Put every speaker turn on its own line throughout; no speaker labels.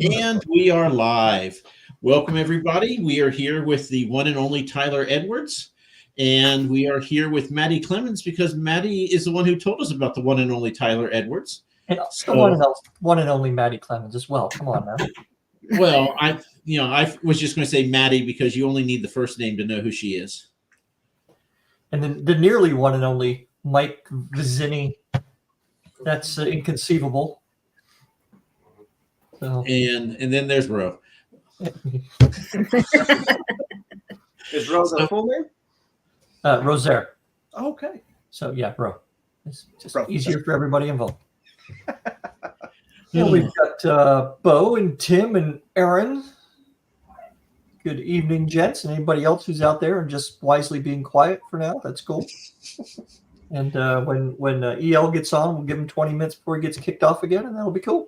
And we are live. Welcome, everybody. We are here with the one and only Tyler Edwards. And we are here with Maddie Clemens because Maddie is the one who told us about the one and only Tyler Edwards.
And the one and only Maddie Clemens as well. Come on now.
Well, I was just going to say Maddie because you only need the first name to know who she is.
And then the nearly one and only Mike Vizzini. That's inconceivable. So.
And then there's Ro.
Is Ro the full name?
Rosaire.
Okay.
So yeah, Ro. It's just
Ro.
easier for everybody involved. Well, we've got Bo and Tim and Aaron. Good evening, gents, and anybody else who's out there and just wisely being quiet for now. That's cool. And when EL gets on, we'll give him 20 minutes before he gets kicked off again, and that'll be cool.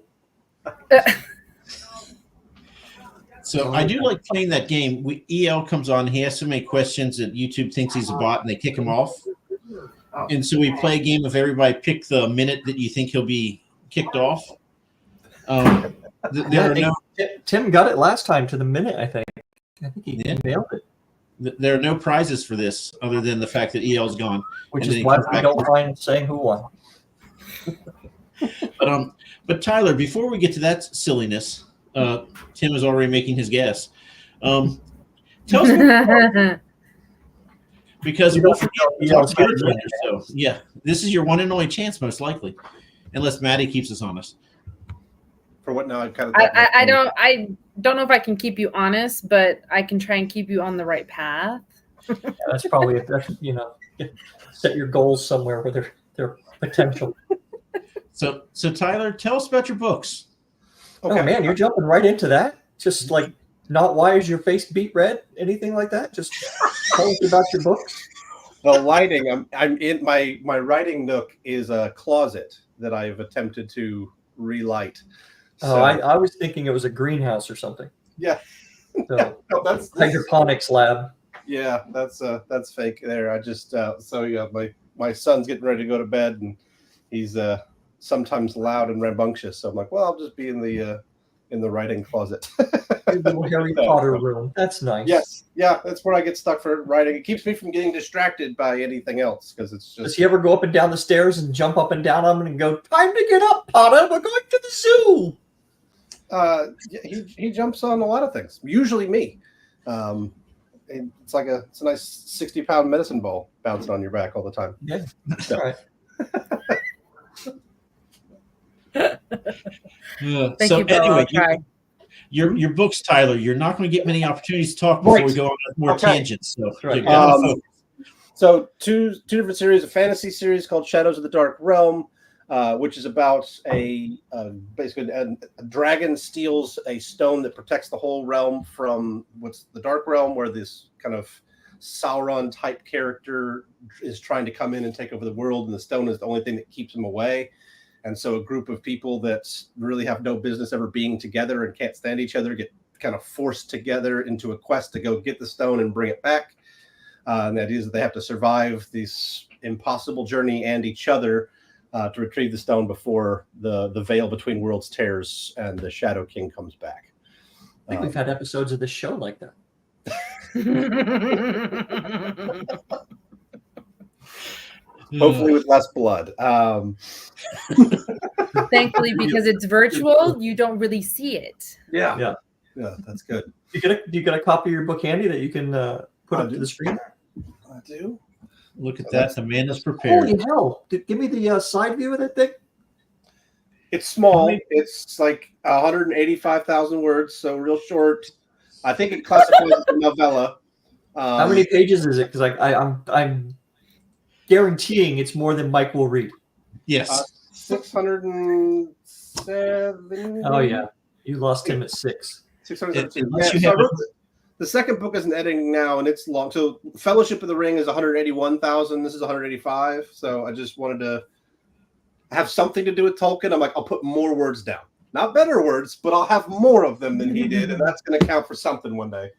So I do like playing that game. EL comes on, he has so many questions that YouTube thinks he's a bot, and they kick him off. And so we play a game of everybody pick the minute that you think he'll be kicked off.
Tim got it last time to the minute, I think. I think he nailed it.
There are no prizes for this other than the fact that EL's gone.
Which is why we don't mind saying who won.
But Tyler, before we get to that silliness, Tim is already making his guess. Tell us what because we'll forget to talk about it later. So yeah, this is your one and only chance, most likely, unless Maddie keeps us honest.
For what now?
I don't know if I can keep you honest, but I can try and keep you on the right path.
Yeah, that's probably set your goals somewhere where they're potential.
So Tyler, tell us about your books.
Okay. Oh man, you're jumping right into that. Just like not why is your face beat red? Anything like that? Just tell us about your books.
The lighting. I'm in my writing nook is a closet that I've attempted to relight.
So, I was thinking it was a greenhouse or something.
Yeah.
So that's hydroponics lab.
Yeah, that's fake there. I just my son's getting ready to go to bed and he's sometimes loud and rambunctious. So I'm like, well, I'll just be in the writing closet.
Your little Harry Potter room. That's nice.
Yes. Yeah, that's where I get stuck for writing. It keeps me from getting distracted by anything else because it's just.
Does he ever go up and down the stairs and jump up and down on them and go, time to get up, Potter, we're going to the zoo?
He jumps on a lot of things. Usually me. It's a nice 60-pound medicine ball bouncing on your back all the time.
Yeah, that's all right.
Thank you, Bill.
Anyway, your books, Tyler. You're not going to get many opportunities to talk before we go on more tangents. So,
so two different series: a fantasy series called Shadows of the Dark Realm, which is about basically a dragon steals a stone that protects the whole realm from what's the Dark Realm, where this kind of Sauron type character is trying to come in and take over the world, and the stone is the only thing that keeps him away. And so a group of people that really have no business ever being together and can't stand each other get kind of forced together into a quest to go get the stone and bring it back. And the idea is that they have to survive this impossible journey and each other to retrieve the stone before the veil between worlds tears and the Shadow King comes back.
I think we've had episodes of this show like that.
Hopefully with less blood.
Thankfully, because it's virtual, you don't really see it.
Yeah, that's good.
Do you get a copy of your book handy that you can put up to the screen?
I do.
Look at that. The man is prepared.
Holy hell. Give me the side view of that thing.
It's small. It's like 185,000 words, so real short. I think it classifies as a novella.
How many pages is it? Because I'm guaranteeing it's more than Mike will read.
Yes.
607.
Oh yeah, you lost him at 6.
617. The second book is an editing now, and it's long. So Fellowship of the Ring is 181,000. This is 185. So I just wanted to have something to do with Tolkien. I'm like, I'll put more words down. not better words, but I'll have more of them than he did, and that's going to count for something one day.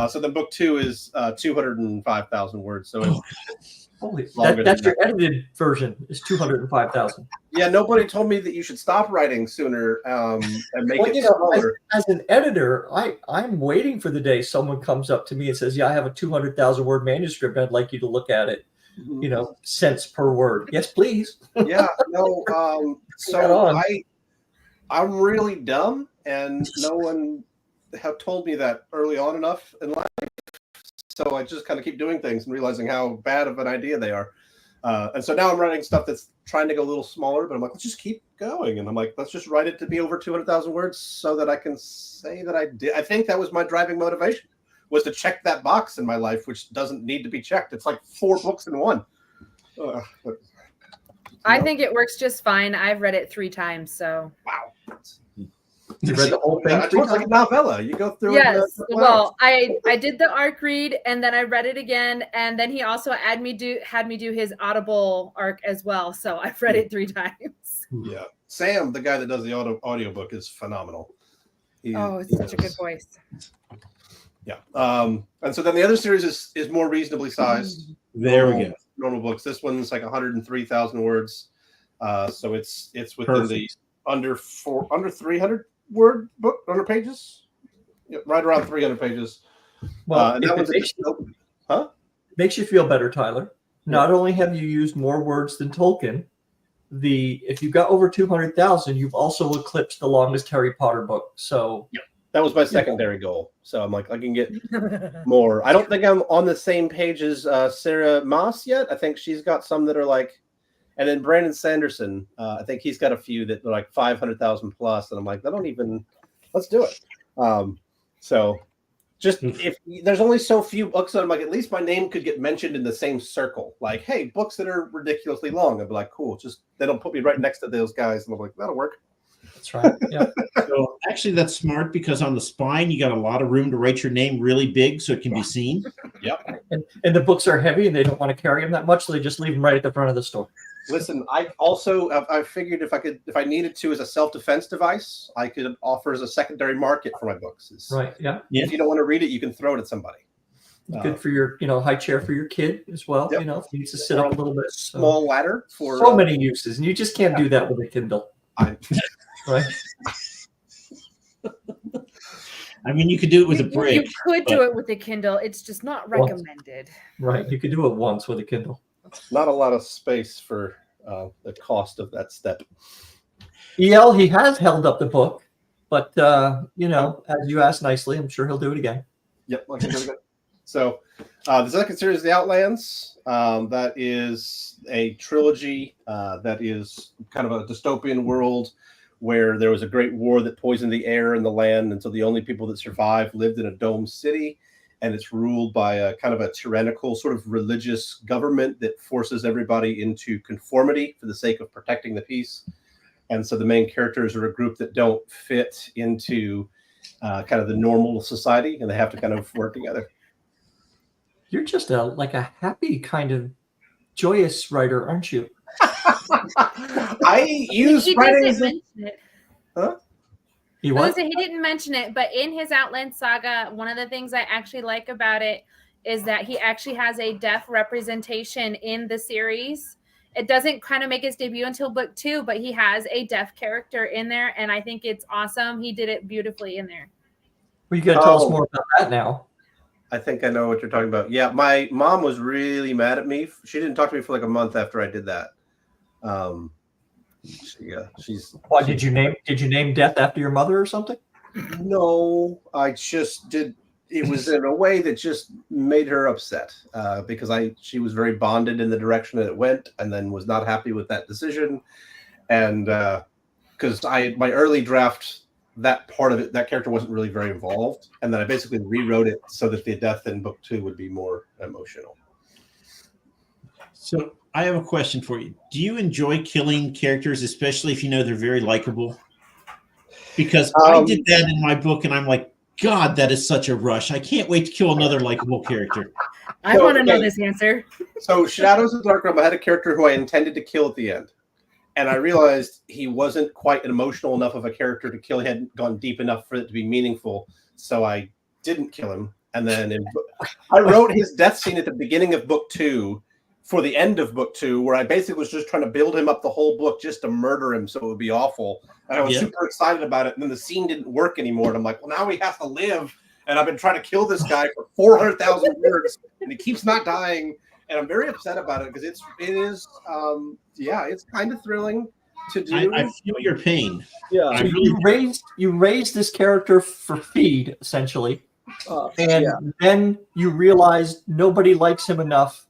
So then book 2 is 205,000 words. So it's
Holy,
longer
that's
than
your edited version is 205,000.
yeah, nobody told me that you should stop writing sooner and make
Well,
it
you know,
smaller.
as an editor, I'm waiting for the day someone comes up to me and says, "Yeah, I have a 200,000 word manuscript. I'd like you to look at it. You know, cents per word." Yes, please.
Yeah, no.
Right
So
on.
I'm really dumb, and no one have told me that early on enough in life. So I just kind of keep doing things and realizing how bad of an idea they are. And so now I'm writing stuff that's trying to go a little smaller, but I'm like, let's just keep going. And I'm like, let's just write it to be over 200,000 words so that I can say that I did. I think that was my driving motivation, was to check that box in my life, which doesn't need to be checked. It's like 4 books in one.
I think it works just fine. I've read it 3 times, so.
Wow.
You read the whole thing?
Yeah, it's like a novella. You go through
Yes.
it.
Well, I did the arc read, and then I read it again, and then he also had me do his Audible arc as well. So I've read it 3 times.
Yeah. Sam, the guy that does the audiobook, is phenomenal.
It's such a good voice.
Yeah. And so then the other series is more reasonably sized.
There we go.
Normal books. This one's like 103,000 words. So it's within
Perfect.
the under 300 word book, 100 pages. Yeah, right around 300 pages.
Well,
And that one's
makes you feel better, Tyler. Not only have you used more words than Tolkien, if you got over 200,000, you've also eclipsed the longest Harry Potter book. So
that was my secondary goal. So I'm like, I can get more. I don't think I'm on the same page as Sarah Moss yet. I think she's got some that are like, and then Brandon Sanderson, I think he's got a few that are like 500,000 plus. And I'm like, let's do it. So just if there's only so few books that I'm like, at least my name could get mentioned in the same circle. Like, hey, books that are ridiculously long. I'd be like, cool. Just they don't put me right next to those guys. And I'm like, that'll work.
that's right. Yeah.
So actually, that's smart because on the spine, you got a lot of room to write your name really big so it can be seen.
Yep.
And the books are heavy and they don't want to carry them that much, so they just leave them right at the front of the store.
Listen, I figured if I needed to as a self-defense device, I could offer as a secondary market for my books.
Right. Yeah.
If you don't want to read it, you can throw it at somebody.
Good for your, high chair for your kid as well.
Yep.
If he needs to sit up a little bit.
Small ladder for
so many uses, and you just can't do that with a Kindle. Right.
I mean, you could do it with a brick.
You could do it with a Kindle. It's just not recommended.
Right. You could do it once with a Kindle.
Not a lot of space for the cost of that step.
EL, he has held up the book, but as you asked nicely, I'm sure he'll do it again.
Yep. Okay, very good. So the second series, The Outlands, that is a trilogy that is kind of a dystopian world where there was a great war that poisoned the air and the land, and so the only people that survived lived in a domed city, and it's ruled by a kind of a tyrannical sort of religious government that forces everybody into conformity for the sake of protecting the peace. And so the main characters are a group that don't fit into kind of the normal society, and they have to kind of work together.
You're just a happy kind of joyous writer, aren't you?
I use
He
writing
doesn't
as a...
mention it.
Huh?
He
I was
what?
gonna say he didn't mention it, but in his Outland Saga, one of the things I actually like about it is that he actually has a deaf representation in the series. It doesn't kind of make his debut until book 2, but he has a deaf character in there, and I think it's awesome. He did it beautifully in there.
Well, you got to tell us more about that now.
I think I know what you're talking about. Yeah, my mom was really mad at me. She didn't talk to me for like a month after I did that. She's.
Why did you name death after your mother or something?
No, I just did. It was in a way that just made her upset because she was very bonded in the direction that it went, and then was not happy with that decision. And because my early draft, that part of it, that character wasn't really very involved, and then I basically rewrote it so that the death in book 2 would be more emotional.
So I have a question for you. Do you enjoy killing characters, especially if you know they're very likable? Because I did that in my book, and I'm like, God, that is such a rush. I can't wait to kill another likable character.
I want to know this answer.
So Shadows of the Dark Realm, I had a character who I intended to kill at the end. And I realized he wasn't quite an emotional enough of a character to kill. He hadn't gone deep enough for it to be meaningful. So I didn't kill him. And then I wrote his death scene at the beginning of book 2 for the end of book 2, where I basically was just trying to build him up the whole book just to murder him so it would be awful. And I was super excited about it. And then the scene didn't work anymore. And I'm like, well, now he has to live. And I've been trying to kill this guy for 400,000 words, and he keeps not dying. And I'm very upset about it because it's kind of thrilling to do.
I feel your pain.
Yeah,
So you raised this character for feed essentially, and then you realized nobody likes him enough.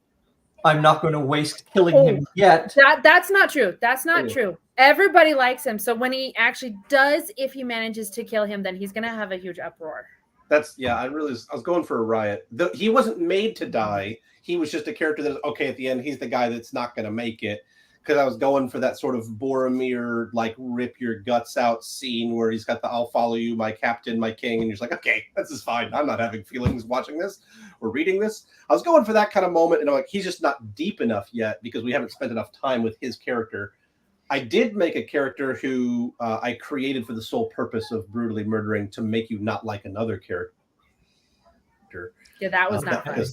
I'm not going to waste killing him yet.
That's not true. That's not true. Everybody likes him. So when he actually does, if he manages to kill him, then he's going to have a huge uproar.
I was going for a riot. He wasn't made to die. He was just a character that, okay, at the end, he's the guy that's not going to make it. Because I was going for that sort of Boromir, like, rip your guts out scene where he's got the I'll follow you, my captain, my king. And you're just like, okay, this is fine. I'm not having feelings watching this or reading this. I was going for that kind of moment. And I'm like, he's just not deep enough yet because we haven't spent enough time with his character. I did make a character who I created for the sole purpose of brutally murdering to make you not like another character.
Yeah, that was not fun.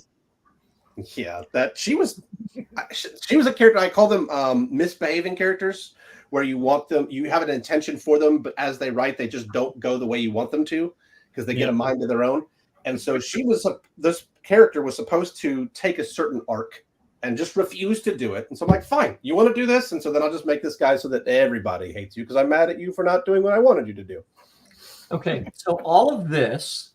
Yeah, that she was a character. I call them misbehaving characters, where you have an intention for them, but as they write, they just don't go the way you want them to because they get a mind of their own. And so this character was supposed to take a certain arc and just refuse to do it. And so I'm like, fine, you want to do this? And so then I'll just make this guy so that everybody hates you because I'm mad at you for not doing what I wanted you to do.
Okay, so all of this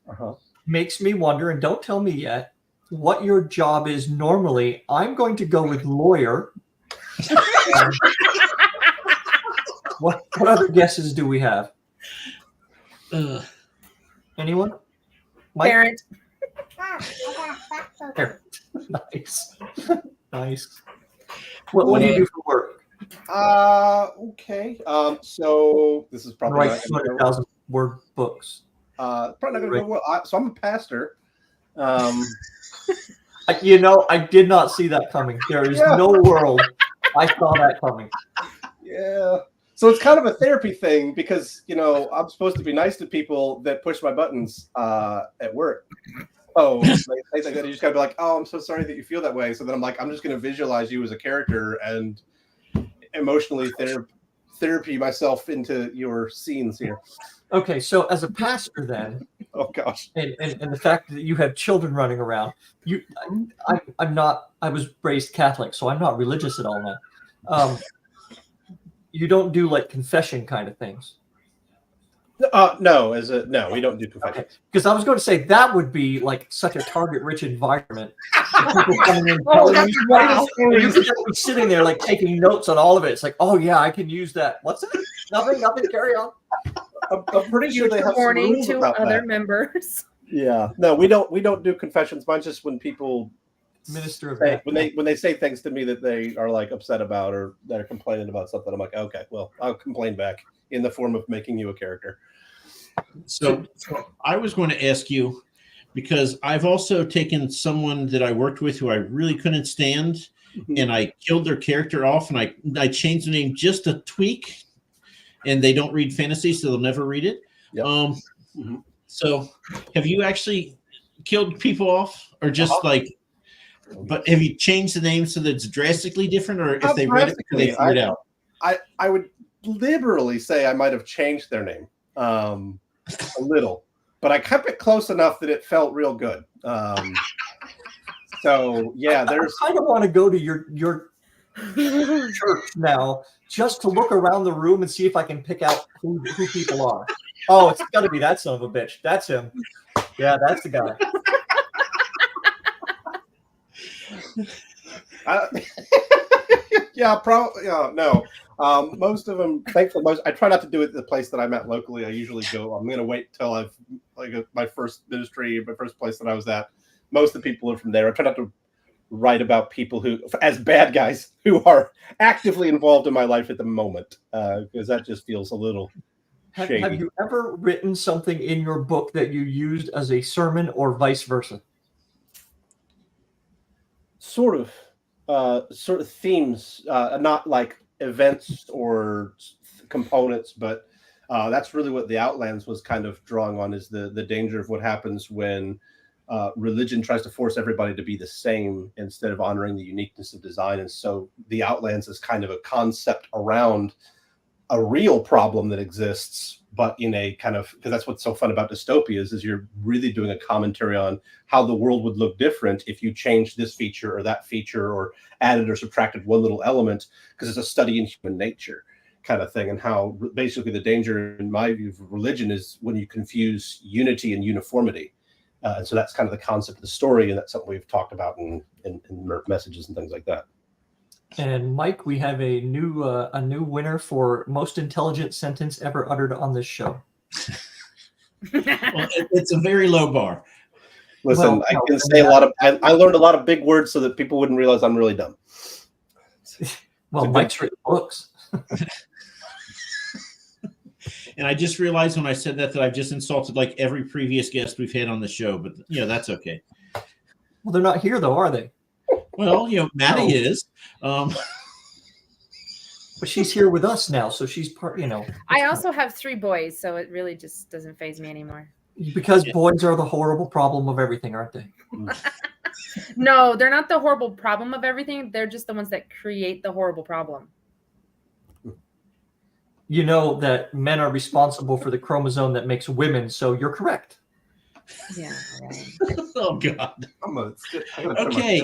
makes me wonder, and don't tell me yet, what your job is normally. I'm going to go with lawyer. What other guesses do we have? Anyone? Mike?
Parent.
Parent. Nice. What do you do for work?
Okay. So this is probably
Write 200,000 word books.
Probably not going to go well. So I'm a pastor.
I did not see that coming. There is no world I saw that coming.
Yeah. So it's kind of a therapy thing because, I'm supposed to be nice to people that push my buttons at work. Oh, you just gotta be like, oh, I'm so sorry that you feel that way. So then I'm like, I'm just going to visualize you as a character and emotionally therapy myself into your scenes here.
Okay, so as a pastor then,
oh gosh,
and the fact that you have children running around, I was raised Catholic, so I'm not religious at all now. You don't do like confession kind of things.
No, we don't do confessions.
Because I was going to say that would be like such a target-rich environment. You're sitting there like taking notes on all of it. It's like, oh yeah, I can use that. What's it? Nothing. Carry on.
I'm pretty sure they have some rules
to
about
other
that.
members.
Yeah, no, we don't do confessions. Mine's just when people
minister of
when they say things to me that they are like upset about or they're complaining about something. I'm like, okay, well, I'll complain back in the form of making you a character.
So I was going to ask you, because I've also taken someone that I worked with who I really couldn't stand, and I killed their character off, and I changed the name just a tweak, and they don't read fantasy, so they'll never read it. Yep. So have you actually killed people off, or just but have you changed the name so that it's drastically different, or if they read it, they figure it out?
I would liberally say I might have changed their name a little, but I kept it close enough that it felt real good. So yeah, I
kind of want to go to your church now just to look around the room and see if I can pick out who people are. Oh, it's got to be that son of a bitch. That's him. Yeah, that's the guy.
Yeah, probably. No. Most of them, thankfully, I try not to do it at the place that I'm at locally. I usually go. I'm going to wait till I've my first ministry, my first place that I was at. Most of the people are from there. I try not to write about people who, as bad guys, who are actively involved in my life at the moment, because that just feels a little shady.
Have you ever written something in your book that you used as a sermon, or vice versa?
Sort of themes, not like events or components, but that's really what the Outlands was kind of drawing on, is the danger of what happens when religion tries to force everybody to be the same instead of honoring the uniqueness of design. And so the Outlands is kind of a concept around a real problem that exists, but in a kind of, because that's what's so fun about dystopias, is you're really doing a commentary on how the world would look different if you changed this feature or that feature, or added or subtracted one little element, because it's a study in human nature kind of thing. And how basically the danger, in my view, of religion is when you confuse unity and uniformity. And so that's kind of the concept of the story, and that's something we've talked about in messages and things like that.
And Mike, we have a new winner for most intelligent sentence ever uttered on this show.
Well, it's a very low bar.
Listen, I can say a lot of. I learned a lot of big words so that people wouldn't realize I'm really dumb.
Well, Mike's written books.
And I just realized when I said that I've just insulted like every previous guest we've had on the show, but that's okay.
Well, they're not here though, are they?
Well, Maddie is.
But she's here with us now, so she's part.
I also have 3 boys, so it really just doesn't faze me anymore.
Because boys are the horrible problem of everything, aren't they?
No, they're not the horrible problem of everything. They're just the ones that create the horrible problem.
You know that men are responsible for the chromosome that makes women, so you're correct.
Yeah. Right.
Oh God.
Okay.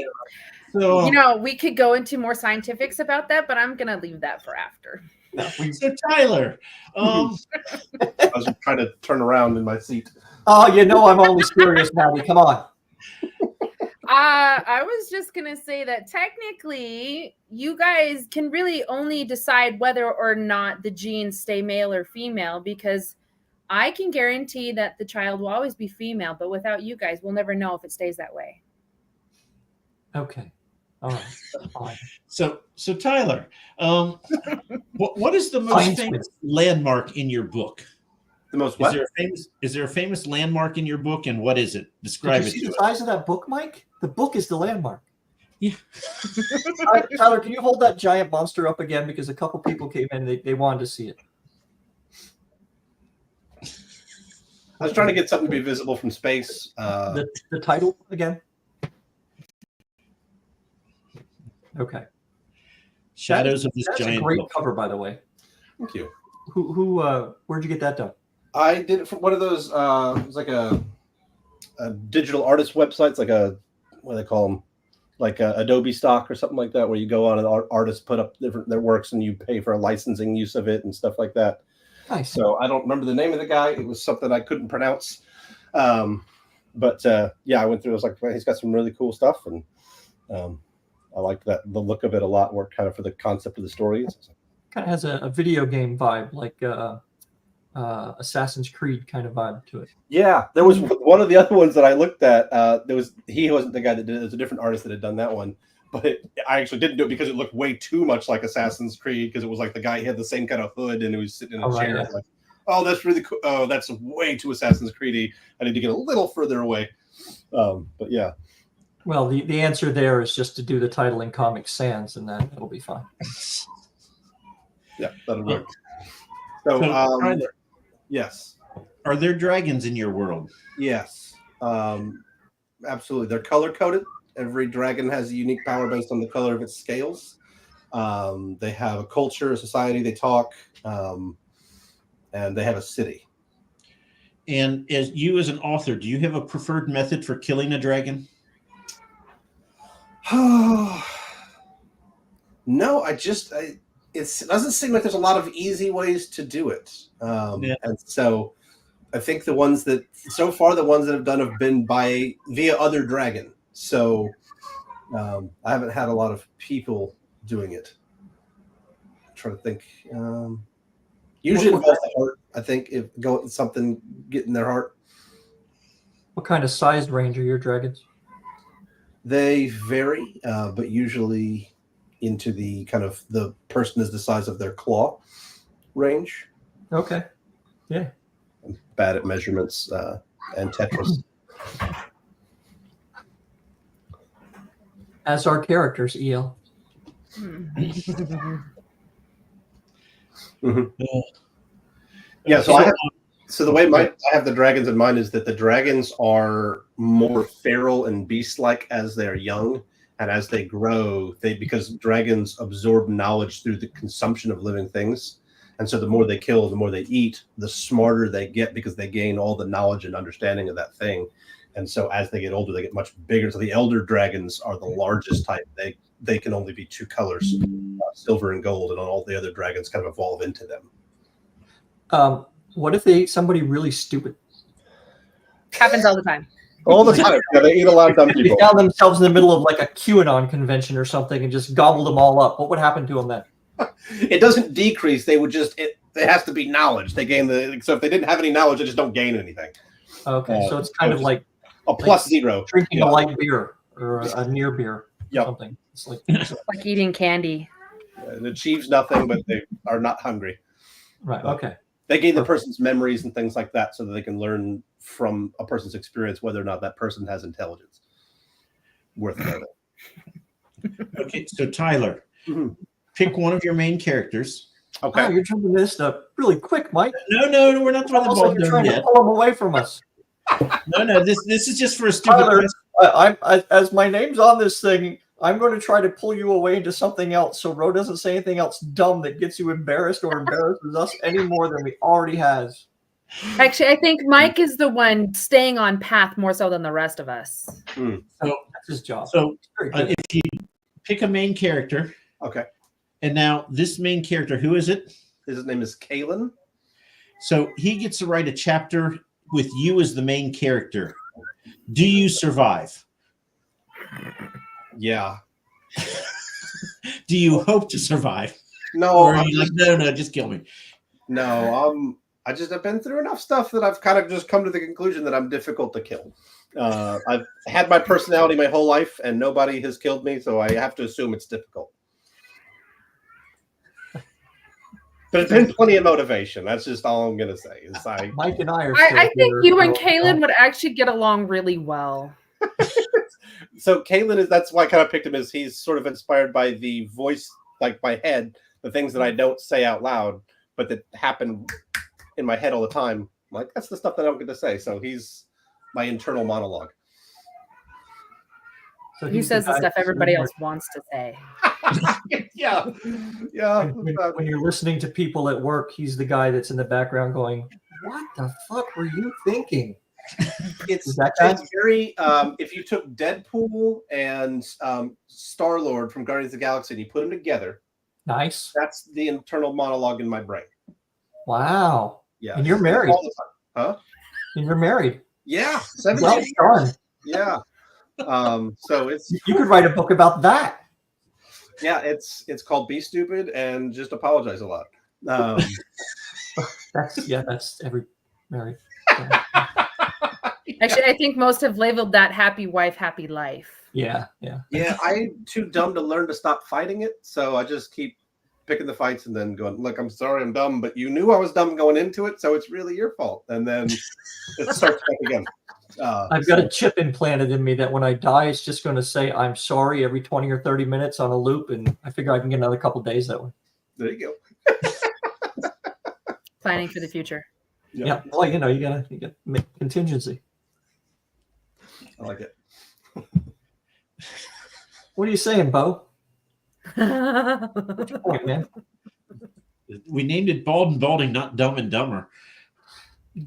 So
we could go into more scientifics about that, but I'm gonna leave that for after.
So Tyler,
I was trying to turn around in my seat.
Oh, I'm only serious, Maddie. Come on.
I was just gonna say that technically, you guys can really only decide whether or not the genes stay male or female, because I can guarantee that the child will always be female, but without you guys, we'll never know if it stays that way.
Okay. All right. That's fine.
So Tyler, what is the most famous landmark in your book?
The most what?
Is there a famous landmark in your book, and what is it? Describe
Did
it.
you see the size of that book, Mike? The book is the landmark.
Yeah.
Tyler, can you hold that giant monster up again? Because a couple people came in, they wanted to see it.
I was trying to get something to be visible from space.
The title again? Okay.
Shadows of this
That's
giant
a great
book.
cover, by the way.
Thank you.
Where'd you get that done?
I did it from one of those. It's like a digital artist websites, like what do they call them, like Adobe Stock or something like that, where you go on and artists put up their works and you pay for a licensing use of it and stuff like that.
Nice.
So I don't remember the name of the guy. It was something I couldn't pronounce. But I went through. I was like, well, he's got some really cool stuff, and I liked the look of it a lot. Worked kind of for the concept of the story.
Kind of has a video game vibe, like Assassin's Creed kind of vibe to it.
Yeah, there was one of the other ones that I looked at. He wasn't the guy that did it. It was a different artist that had done that one. But I actually didn't do it because it looked way too much like Assassin's Creed, because it was like the guy, he had the same kind of hood and he was sitting in a chair.
Right, yeah.
Like, oh, that's really cool. Oh, that's way too Assassin's Creedy. I need to get a little further away. But yeah.
Well, the answer there is just to do the title in Comic Sans, and then it'll be fine.
Yeah, that'll work. So
Tyler,
yes.
are there dragons in your world?
Yes. Absolutely. They're color coded. Every dragon has a unique power based on the color of its scales. They have a culture, a society, they talk, and they have a city.
And as an author, do you have a preferred method for killing a dragon?
No, it doesn't seem like there's a lot of easy ways to do it. And so I think the ones that have done have been via other dragon. So I haven't had a lot of people doing it. I'm trying to think. Usually it involves the heart. I think if something getting their heart.
What kind of size range are your dragons?
They vary, but usually into the kind of the person is the size of their claw range.
Okay. Yeah.
I'm bad at measurements and Tetris.
As our characters, EL.
Mhm.
Uh,
Yeah, so
okay,
so the way I have the dragons in mind is that the dragons are more feral and beast-like as they're young, and as they grow, because dragons absorb knowledge through the consumption of living things, and so the more they kill, the more they eat, the smarter they get because they gain all the knowledge and understanding of that thing. And so as they get older, they get much bigger. So the elder dragons are the largest type. They can only be two colors, silver and gold, and all the other dragons kind of evolve into them.
What if they ate somebody really stupid?
Happens all the time.
All the time. Yeah, they eat a lot of dumb
They
people.
found themselves in the middle of like a QAnon convention or something and just gobbled them all up. What would happen to them then?
It doesn't decrease. They would just, it has to be knowledge. They gain so if they didn't have any knowledge, they just don't gain anything.
Okay, so it's kind of like
A plus zero.
drinking
Yeah.
a light beer or a near beer or
Yep.
something. It's like,
Like eating candy.
It achieves nothing, but they are not hungry.
right, okay.
They gain the person's memories and things like that so that they can learn from a person's experience whether or not that person has intelligence worth knowing.
okay, so Tyler,
Mhm.
pick one of your main characters.
Okay.
Wow, you're jumping this stuff really quick, Mike.
No, we're not throwing the
Almost
ball
like you're
down
trying to
yet.
pull them away from us.
No, this is just for a stupid
Tyler,
question.
As my name's on this thing, I'm going to try to pull you away into something else so Ro doesn't say anything else dumb that gets you embarrassed or embarrasses us any more than we already has.
Actually, I think Mike is the one staying on path more so than the rest of us.
So,
That's his job.
so
Very good.
if you pick a main character,
Okay.
and now this main character, who is it?
His name is Kalen.
So he gets to write a chapter with you as the main character. Do you survive?
Yeah.
Do you hope to survive?
No,
Or are you like, no, just kill me?
no. I've been through enough stuff that I've kind of just come to the conclusion that I'm difficult to kill. I've had my personality my whole life, and nobody has killed me, so I have to assume it's difficult. There's been plenty of motivation. That's just all I'm gonna say. Is
Mike and I are.
I think
here,
you and
so-
Kaylin would actually get along really well.
So Kalen that's why I kind of picked him, is he's sort of inspired by the voice, like my head, the things that I don't say out loud, but that happen in my head all the time. Like, that's the stuff that I don't get to say. So he's my internal monologue.
So
He
he's
says the
guy
stuff
that's
everybody
in
else wants to say.
Yeah.
When you're listening to people at work, he's the guy that's in the background going, "What the fuck were you thinking?"
It's
that guy?
very if you took Deadpool and Star-Lord from Guardians of the Galaxy and you put them together,
Nice.
that's the internal monologue in my brain.
Wow.
Yeah.
And you're married.
All the time. Huh?
And you're married.
Yeah. 17
Well
years.
done.
Yeah. So it's
You could write a book about that.
yeah, it's called Be Stupid and Just Apologize a Lot.
That's every married.
Actually, I think most have labeled that happy wife, happy life.
Yeah.
Yeah, I'm too dumb to learn to stop fighting it, so I just keep picking the fights and then going, look, I'm sorry I'm dumb, but you knew I was dumb going into it, so it's really your fault. And then it starts back again.
I've got a chip implanted in me that when I die, it's just going to say I'm sorry every 20 or 30 minutes on a loop, and I figure I can get another couple days that way.
There you go.
Planning for the future.
Yeah. Well, you gotta make contingency.
I like it.
What are you saying, Bo?
That's
What's your point, man?
We named it Bald&Balding, not Dumb and Dumber.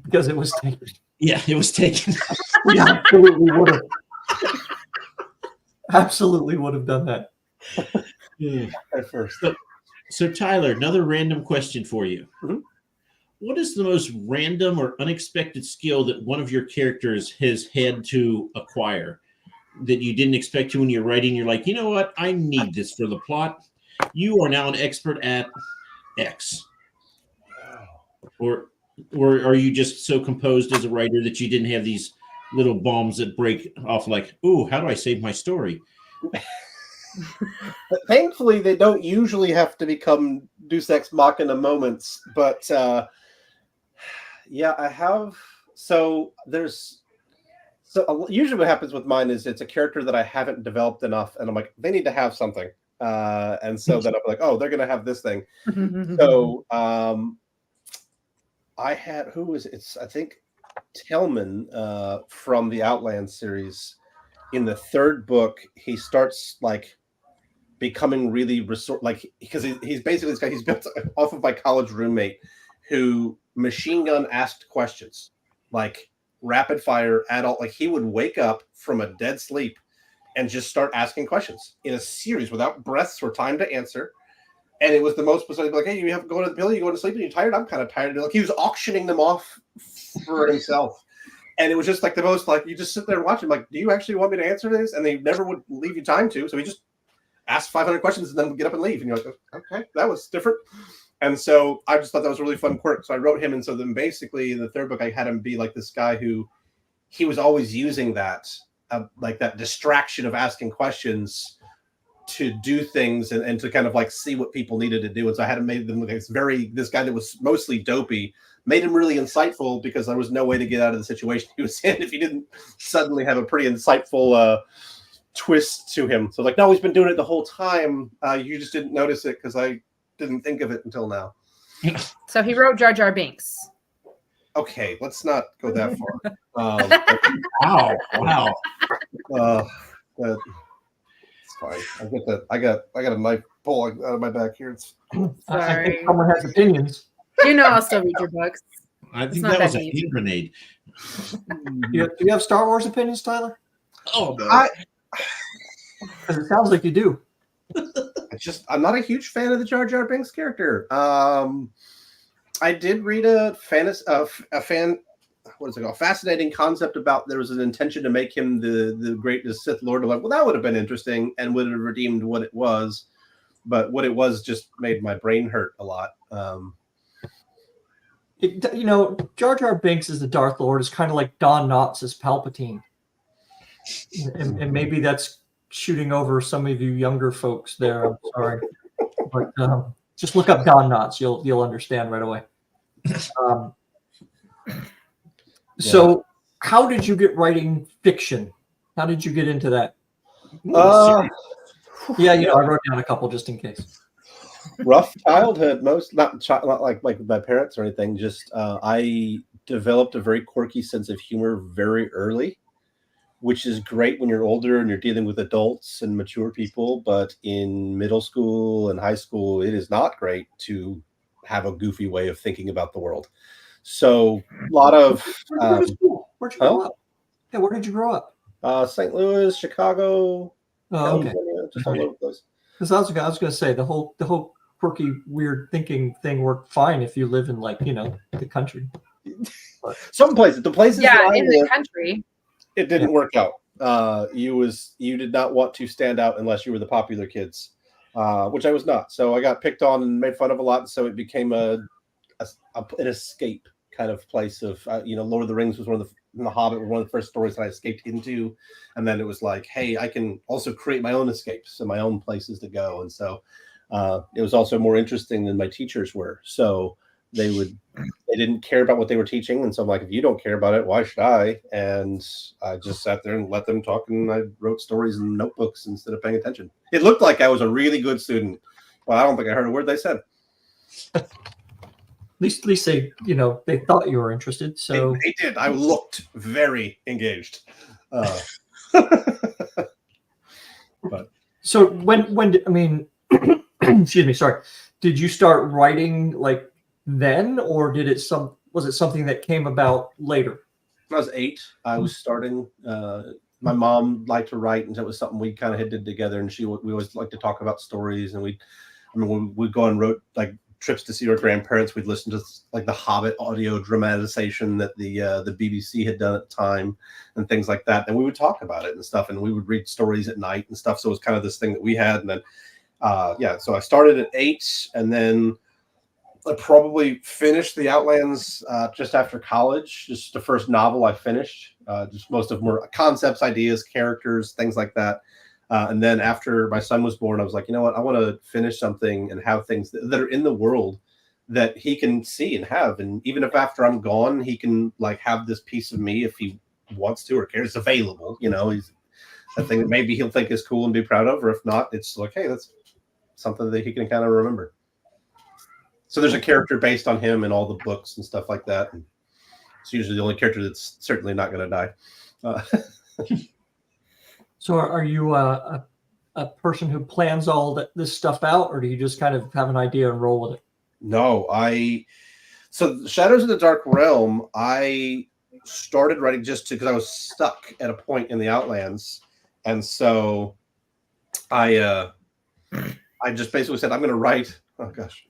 Because it was taken.
Yeah, it was taken.
We absolutely would have. Absolutely would have done that.
At first.
So Tyler, another random question for you.
Mhm.
What is the most random or unexpected skill that one of your characters has had to acquire that you didn't expect to when you're writing? You're like, you know what? I need this for the plot. You are now an expert at X. Or are you just so composed as a writer that you didn't have these little bombs that break off like, ooh, how do I save my story?
But thankfully, they don't usually have to become Deus Ex Machina moments. But yeah, I have. So usually what happens with mine is it's a character that I haven't developed enough, and I'm like, they need to have something. and so then I'm like, oh, they're gonna have this thing. So I had I think Tillman from the Outland series. In the third book, he starts like becoming really because he's basically this guy. He's built off of my college roommate who machine gun asked questions, like rapid fire adult. Like he would wake up from a dead sleep and just start asking questions in a series without breaths or time to answer. And it was the most bizarre. Like, hey, you have to go to the pill. You going to sleep and you're tired. I'm kind of tired. Like he was auctioning them off for himself. And it was just like the most, like, you just sit there and watch him. Like, do you actually want me to answer this? And they never would leave you time to. So he just asked 500 questions and then get up and leave. And you're like, okay, that was different. And so I just thought that was a really fun quirk. So I wrote him. And so then basically in the third book, I had him be like this guy who he was always using that, like that distraction of asking questions to do things and to kind of like see what people needed to do. And so I had him made them look like this guy that was mostly dopey, made him really insightful because there was no way to get out of the situation he was in if he didn't suddenly have a pretty insightful twist to him. So like, no, he's been doing it the whole time. You just didn't notice it because I didn't think of it until now.
So he wrote Jar Jar Binks.
Okay, let's not go that far.
Wow.
It's fine. I got a knife pull out of my back here.
I think someone has opinions.
You know I'll still read your books.
I think
not
that was
that
a
deep.
hand grenade.
Do you have Star Wars opinions, Tyler?
Oh no.
Because it sounds like you do.
I'm not a huge fan of the Jar Jar Binks character. I did read a fascinating concept about there was an intention to make him the greatest Sith Lord. I'm like, well, that would have been interesting and would have redeemed what it was, but what it was just made my brain hurt a lot.
Jar Jar Binks as the Darth Lord is kind of like Don Knotts as Palpatine, and maybe that's shooting over some of you younger folks there. I'm sorry, but just look up Don Knotts. You'll understand right away. So, how did you get writing fiction? How did you get into that? I wrote down a couple just in case.
Rough childhood, not like my parents or anything. Just I developed a very quirky sense of humor very early, which is great when you're older and you're dealing with adults and mature people. But in middle school and high school, it is not great to have a goofy way of thinking about the world. So a lot of
where'd you grow up? Yeah, where did you grow up?
St. Louis, Chicago.
Oh, okay.
California, just all over the place.
Because I was going to say the whole quirky, weird thinking thing worked fine if you live in the country.
Some places, the places that I
in
lived,
the country,
it didn't work out. You did not want to stand out unless you were the popular kids, which I was not. So I got picked on and made fun of a lot. So it became an escape kind of place of, Lord of the Rings was The Hobbit were one of the first stories that I escaped into. And then it was like, hey, I can also create my own escapes and my own places to go. And so it was also more interesting than my teachers were. So they didn't care about what they were teaching. And so I'm like, if you don't care about it, why should I? And I just sat there and let them talk. And I wrote stories in notebooks instead of paying attention. It looked like I was a really good student, but I don't think I heard a word they said.
At least they they thought you were interested. So
they did. I looked very engaged. But
so when excuse me, sorry. Did you start writing like then, or was it something that came about later?
When I was 8, I was starting. My mom liked to write, and so it was something we kind of did together. And we always liked to talk about stories, and we'd go and wrote like trips to see our grandparents. We'd listen to like the Hobbit audio dramatization that the BBC had done at the time and things like that. And we would talk about it and stuff, and we would read stories at night and stuff. So it was kind of this thing that we had. And then, so I started at 8, and then I probably finished the Outlands just after college. Just the first novel I finished, just most of more concepts, ideas, characters, things like that. And then after my son was born, I was like, you know what? I want to finish something and have things that are in the world that he can see and have. And even if after I'm gone, he can like have this piece of me if he wants to or cares. It's available. He's a thing that maybe he'll think is cool and be proud of. Or if not, it's like, hey, something that he can kind of remember. So there's a character based on him in all the books and stuff like that. And it's usually the only character that's certainly not going to die.
So are you a person who plans all this stuff out, or do you just kind of have an idea and roll with it?
No, so Shadows of the Dark Realm, I started writing just because I was stuck at a point in the Outlands. And so I just basically said, I'm going to write. Oh, gosh.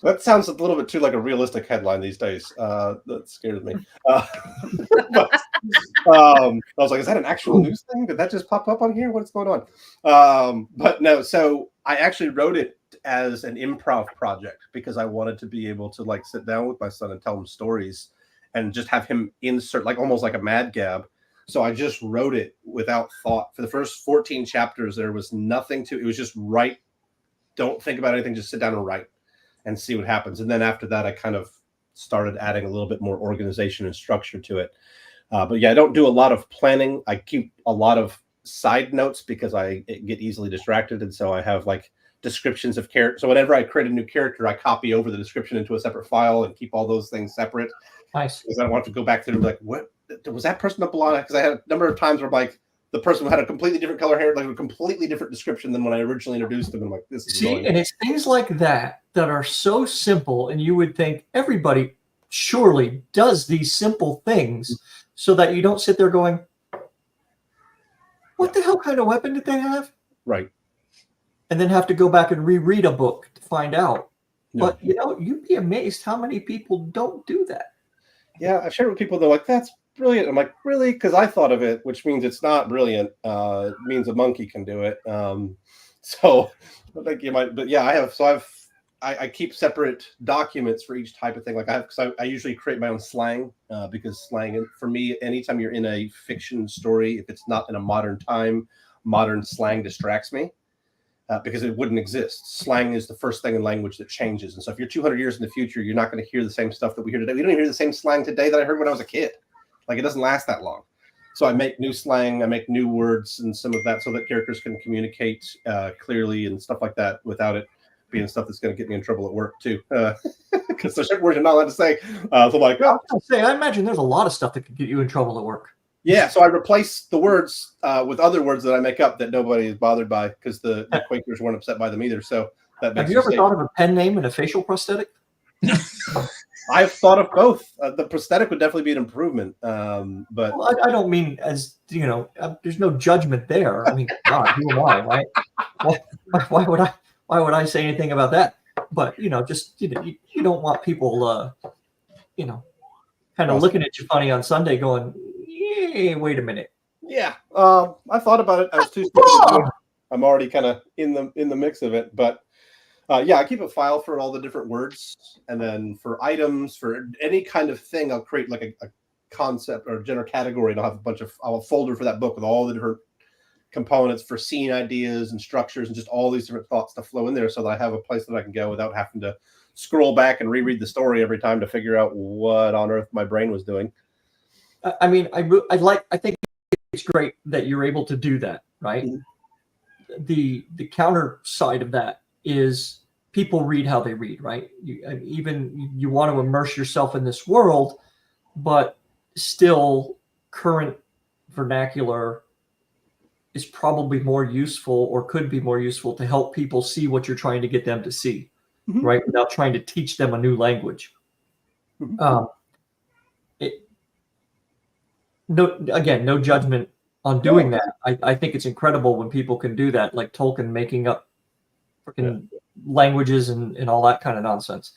That sounds a little bit too like a realistic headline these days. That scares me. But, I was like, is that an actual news thing? Did that just pop up on here? What's going on? But no, so I actually wrote it as an improv project because I wanted to be able to like sit down with my son and tell him stories and just have him insert like almost like a mad gab. So I just wrote it without thought. For the first 14 chapters, there was nothing to it. Was just write. Don't think about anything. Just sit down and write and see what happens. And then after that, I kind of started adding a little bit more organization and structure to it. But yeah, I don't do a lot of planning. I keep a lot of side notes because I get easily distracted. And so I have like descriptions of characters. So whenever I create a new character, I copy over the description into a separate file and keep all those things separate.
Nice.
Because I don't want to go back there and be like, what was that person a blonde? Because I had a number of times where like the person had a completely different color hair, like a completely different description than when I originally introduced them. I'm like, this is annoying.
And it's things like that are so simple, and you would think everybody surely does these simple things so that you don't sit there going, what the hell kind of weapon did they have?
Right.
And then have to go back and reread a book to find out. No. But, you'd be amazed how many people don't do that.
Yeah, I've shared with people, they're like, that's brilliant. I'm like, really? Because I thought of it, which means it's not brilliant. It means a monkey can do it. So I think you might, but yeah, I keep separate documents for each type of thing. Like I usually create my own slang because slang, for me, anytime you're in a fiction story, if it's not in a modern time, modern slang distracts me because it wouldn't exist. Slang is the first thing in language that changes. And so if you're 200 years in the future, you're not going to hear the same stuff that we hear today. We don't hear the same slang today that I heard when I was a kid. Like it doesn't last that long. So I make new slang, I make new words and some of that so that characters can communicate clearly and stuff like that without it being stuff that's going to get me in trouble at work too. Because there's certain words you're not allowed to say. So I'm like,
I imagine there's a lot of stuff that could get you in trouble at work.
Yeah, so I replace the words with other words that I make up that nobody is bothered by because the Quakers weren't upset by them either. So that makes.
Have you ever thought of a pen name and a facial prosthetic?
I've thought of both. The prosthetic would definitely be an improvement, but
I don't mean as there's no judgment there. I mean, God, who am I? Right? Why would I say anything about that? But just you don't want people, kind of looking at you funny on Sunday, going, "Hey, wait a minute."
Yeah, I thought about it. I was too stupid to do it. I'm already kind of in the mix of it, but. Yeah, I keep a file for all the different words, and then for items, for any kind of thing, I'll create like a concept or a general category, and I'll have a folder for that book with all the different components for scene ideas and structures and just all these different thoughts to flow in there so that I have a place that I can go without having to scroll back and reread the story every time to figure out what on earth my brain was doing.
I mean, I think it's great that you're able to do that, right? Mm-hmm. The counter side of that is people read how they read, right? You want to immerse yourself in this world, but still current vernacular is probably more useful or could be more useful to help people see what you're trying to get them to see, mm-hmm. right? Without trying to teach them a new language. Mm-hmm. No judgment on doing that. I think it's incredible when people can do that, like Tolkien making up freaking languages and all that kind of nonsense.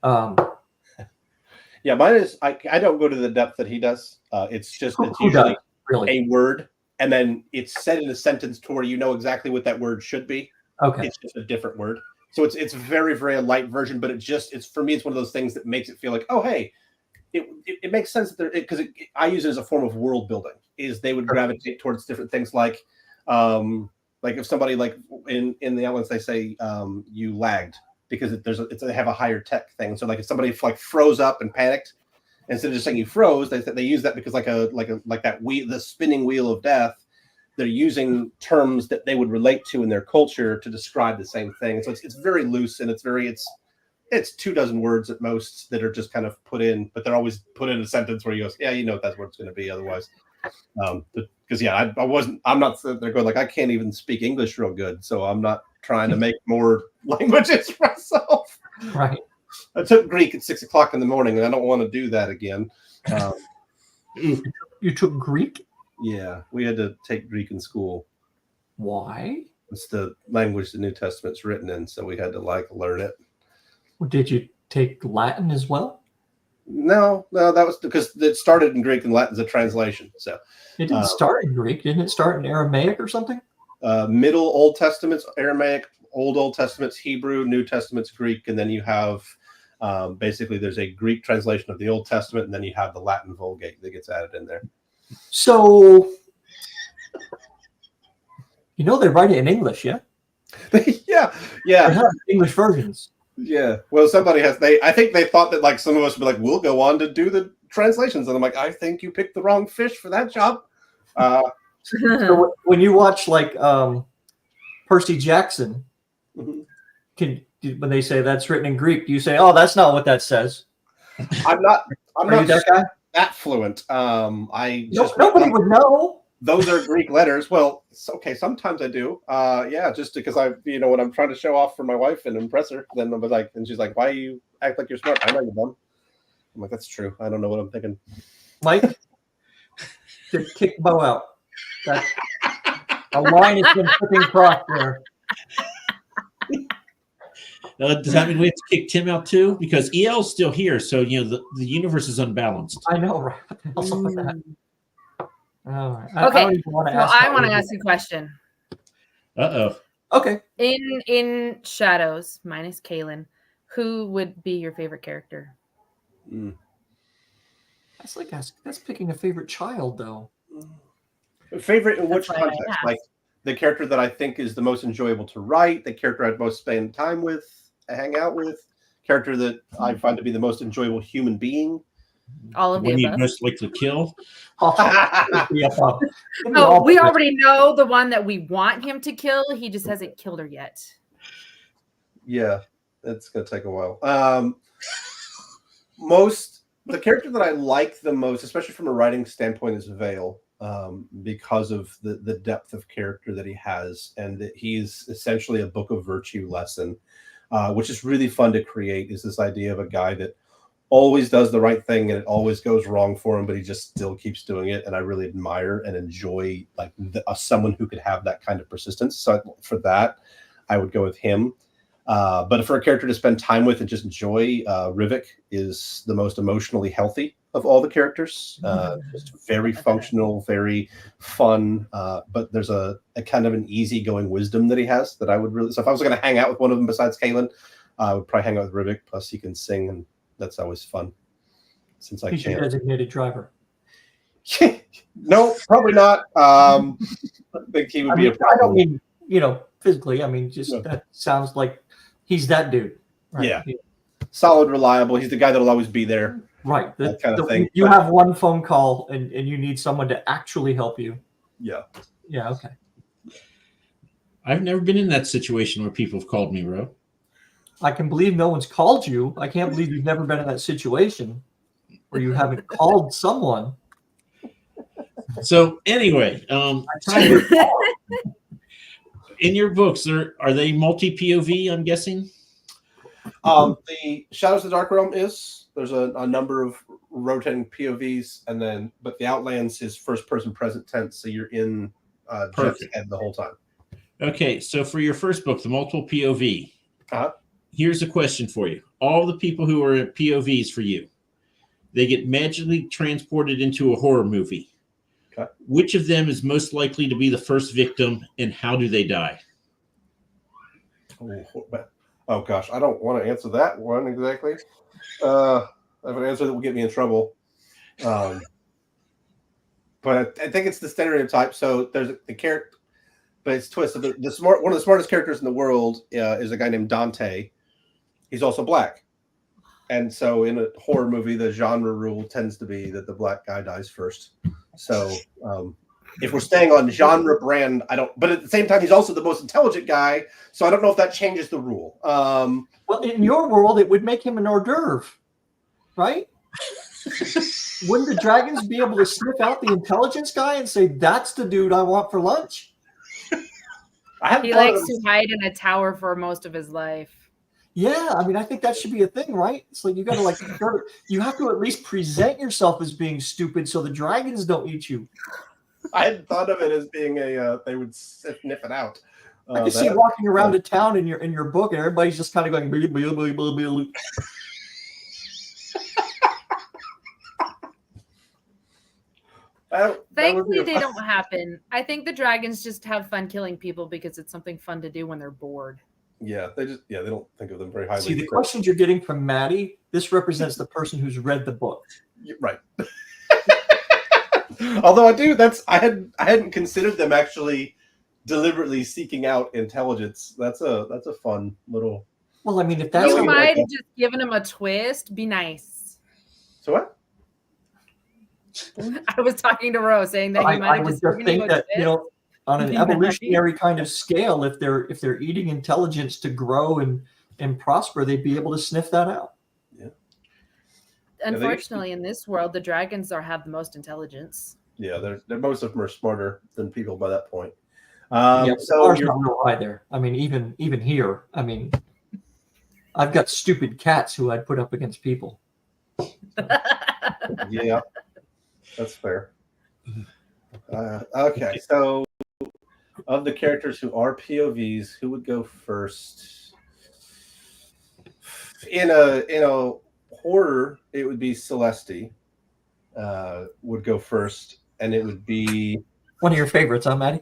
Yeah, mine is I don't go to the depth that he does. It's usually really a word, and then it's said in a sentence to where you know exactly what that word should be.
Okay,
it's just a different word. So it's very, very light version, but it's for me, it's one of those things that makes it feel like, oh hey, it makes sense that because I use it as a form of world building. Is they would gravitate towards different things like if somebody like in the Outlands they say you lagged because they have a higher tech thing. So like if somebody like froze up and panicked, Instead of just saying you froze, they use that because like that wheel, the spinning wheel of death. They're using terms that they would relate to in their culture to describe the same thing. So it's very loose and it's 24 words at most that are just kind of put in, but they're always put in a sentence where you go, yeah, you know that's what it's going to be otherwise. Because I'm not sitting there going like I can't even speak English real good, so I'm not trying to make more languages for myself.
Right.
I took Greek at 6 o'clock in the morning, and I don't want to do that again.
You took Greek?
Yeah, we had to take Greek in school.
Why?
It's the language the New Testament's written in, so we had to learn it.
Well, did you take Latin as well?
No, that was because it started in Greek and Latin's a translation. So
It didn't start in Greek. Didn't it start in Aramaic or something?
Middle Old Testament's Aramaic, Old Testament's Hebrew, New Testament's Greek, and then you have basically there's a Greek translation of the Old Testament, and then you have the Latin Vulgate that gets added in there.
So, they write it in English, yeah?
yeah.
They have English versions.
Yeah. Well, I think they thought that like some of us would be like, we'll go on to do the translations. And I'm like, I think you picked the wrong fish for that job.
So when you watch like Percy Jackson, when they say that's written in Greek, do you say, oh, that's not what that says?
I'm not
that guy?
That fluent. Nobody
would know.
Those are Greek letters. Well, okay, sometimes I do. Yeah, just because when I'm trying to show off for my wife and impress her, then I was like, and she's like, why you act like you're smart? I know you're dumb. I'm like, that's true. I don't know what I'm thinking.
Mike, just kick Bo out. That's a line has been flipping cross there.
Does that mean we have to kick Tim out too? Because EL's still here, so the universe is unbalanced.
I know, right? What the hell's up with that? All right.
Okay.
I want
to ask a question.
Uh-oh.
Okay.
In Shadows, minus Kaylin, who would be your favorite character?
That's picking a favorite child, though.
Favorite in which context? Like the character that I think is the most enjoyable to write, the character I'd most spend time with, hang out with, character that I find to be the most enjoyable human being.
All of the
above. When you most likely kill.
We already know the one that we want him to kill. He just hasn't killed her yet.
Yeah, it's gonna take a while. The character that I like the most, especially from a writing standpoint, is Vale, because of the depth of character that he has, and that he's essentially a book of virtue lesson, which is really fun to create. Is this idea of a guy that always does the right thing and it always goes wrong for him, but he just still keeps doing it. And I really admire and enjoy someone who could have that kind of persistence. So for that, I would go with him. But for a character to spend time with and just enjoy, Rivik is the most emotionally healthy of all the characters. Just very functional, very fun. But there's a kind of an easygoing wisdom that he has that I would really. So if I was going to hang out with one of them besides Kaylin, I would probably hang out with Rivik. Plus, he can sing, and that's always fun. Since
he's your designated driver.
No, probably not. I think he would be.
I don't mean physically. I mean, that sounds like he's that dude. Right?
Yeah. Solid, reliable. He's the guy that'll always be there.
Right.
That kind of thing.
You have one phone call and you need someone to actually help you.
Yeah.
Yeah. Okay.
I've never been in that situation where people have called me, Ro.
I can believe no one's called you. I can't believe you've never been in that situation where you haven't called someone.
So anyway, Tyler, in your books, are they multi-POV, I'm guessing?
The Shadows of the Dark Realm there's a number of rotating POVs, but the Outlands is first-person present tense, so you're in Jeff's head the whole time. Okay,
so for your first book, the multiple POV, here's a question for you. All the people who are POVs for you, they get magically transported into a horror movie.
Okay.
Which of them is most likely to be the first victim, and how do they die?
Oh gosh, I don't want to answer that one exactly. I have an answer that will get me in trouble. But I think it's the stereotype. So there's the character, but it's twisted. One of the smartest characters in the world is a guy named Dante. He's also black. And so in a horror movie, the genre rule tends to be that the black guy dies first. So if we're staying on genre brand, I don't. But at the same time, he's also the most intelligent guy, so I don't know if that changes the rule.
Well, in your world, it would make him an hors d'oeuvre, right? Wouldn't the dragons be able to sniff out the intelligence guy and say, "That's the dude I want for lunch"?
He likes to hide in a tower for most of his life.
Yeah, I mean, I think that should be a thing, right? It's like you got to you have to at least present yourself as being stupid so the dragons don't eat you.
I hadn't thought of it as being they would sniff it out.
I can see walking around a town in your book, and everybody's just kind of going. Blah, blah, blah, blah, blah.
Thankfully, they don't happen. I think the dragons just have fun killing people because it's something fun to do when they're bored.
Yeah, they don't think of them very highly.
See, the questions you're getting from Maddie, this represents the person who's read the book.
Right. Although I hadn't considered them actually deliberately seeking out intelligence. That's a fun little.
Well, I mean, if that's
you might have just given him a twist. Be nice.
So what?
I was talking to Rose saying that you might have just
think that on an evolutionary kind of scale, if they're eating intelligence to grow and prosper, they'd be able to sniff that out.
Yeah.
Unfortunately, in this world, the dragons have the most intelligence.
Yeah, they're most of them are smarter than people by that point.
So there's not real high there. I mean, even here, I mean, I've got stupid cats who I'd put up against people.
Yeah, that's fair. Okay, so of the characters who are POVs, who would go first? In a horror, it would be Celeste. Would go first, and it would be
one of your favorites, huh, Maddie?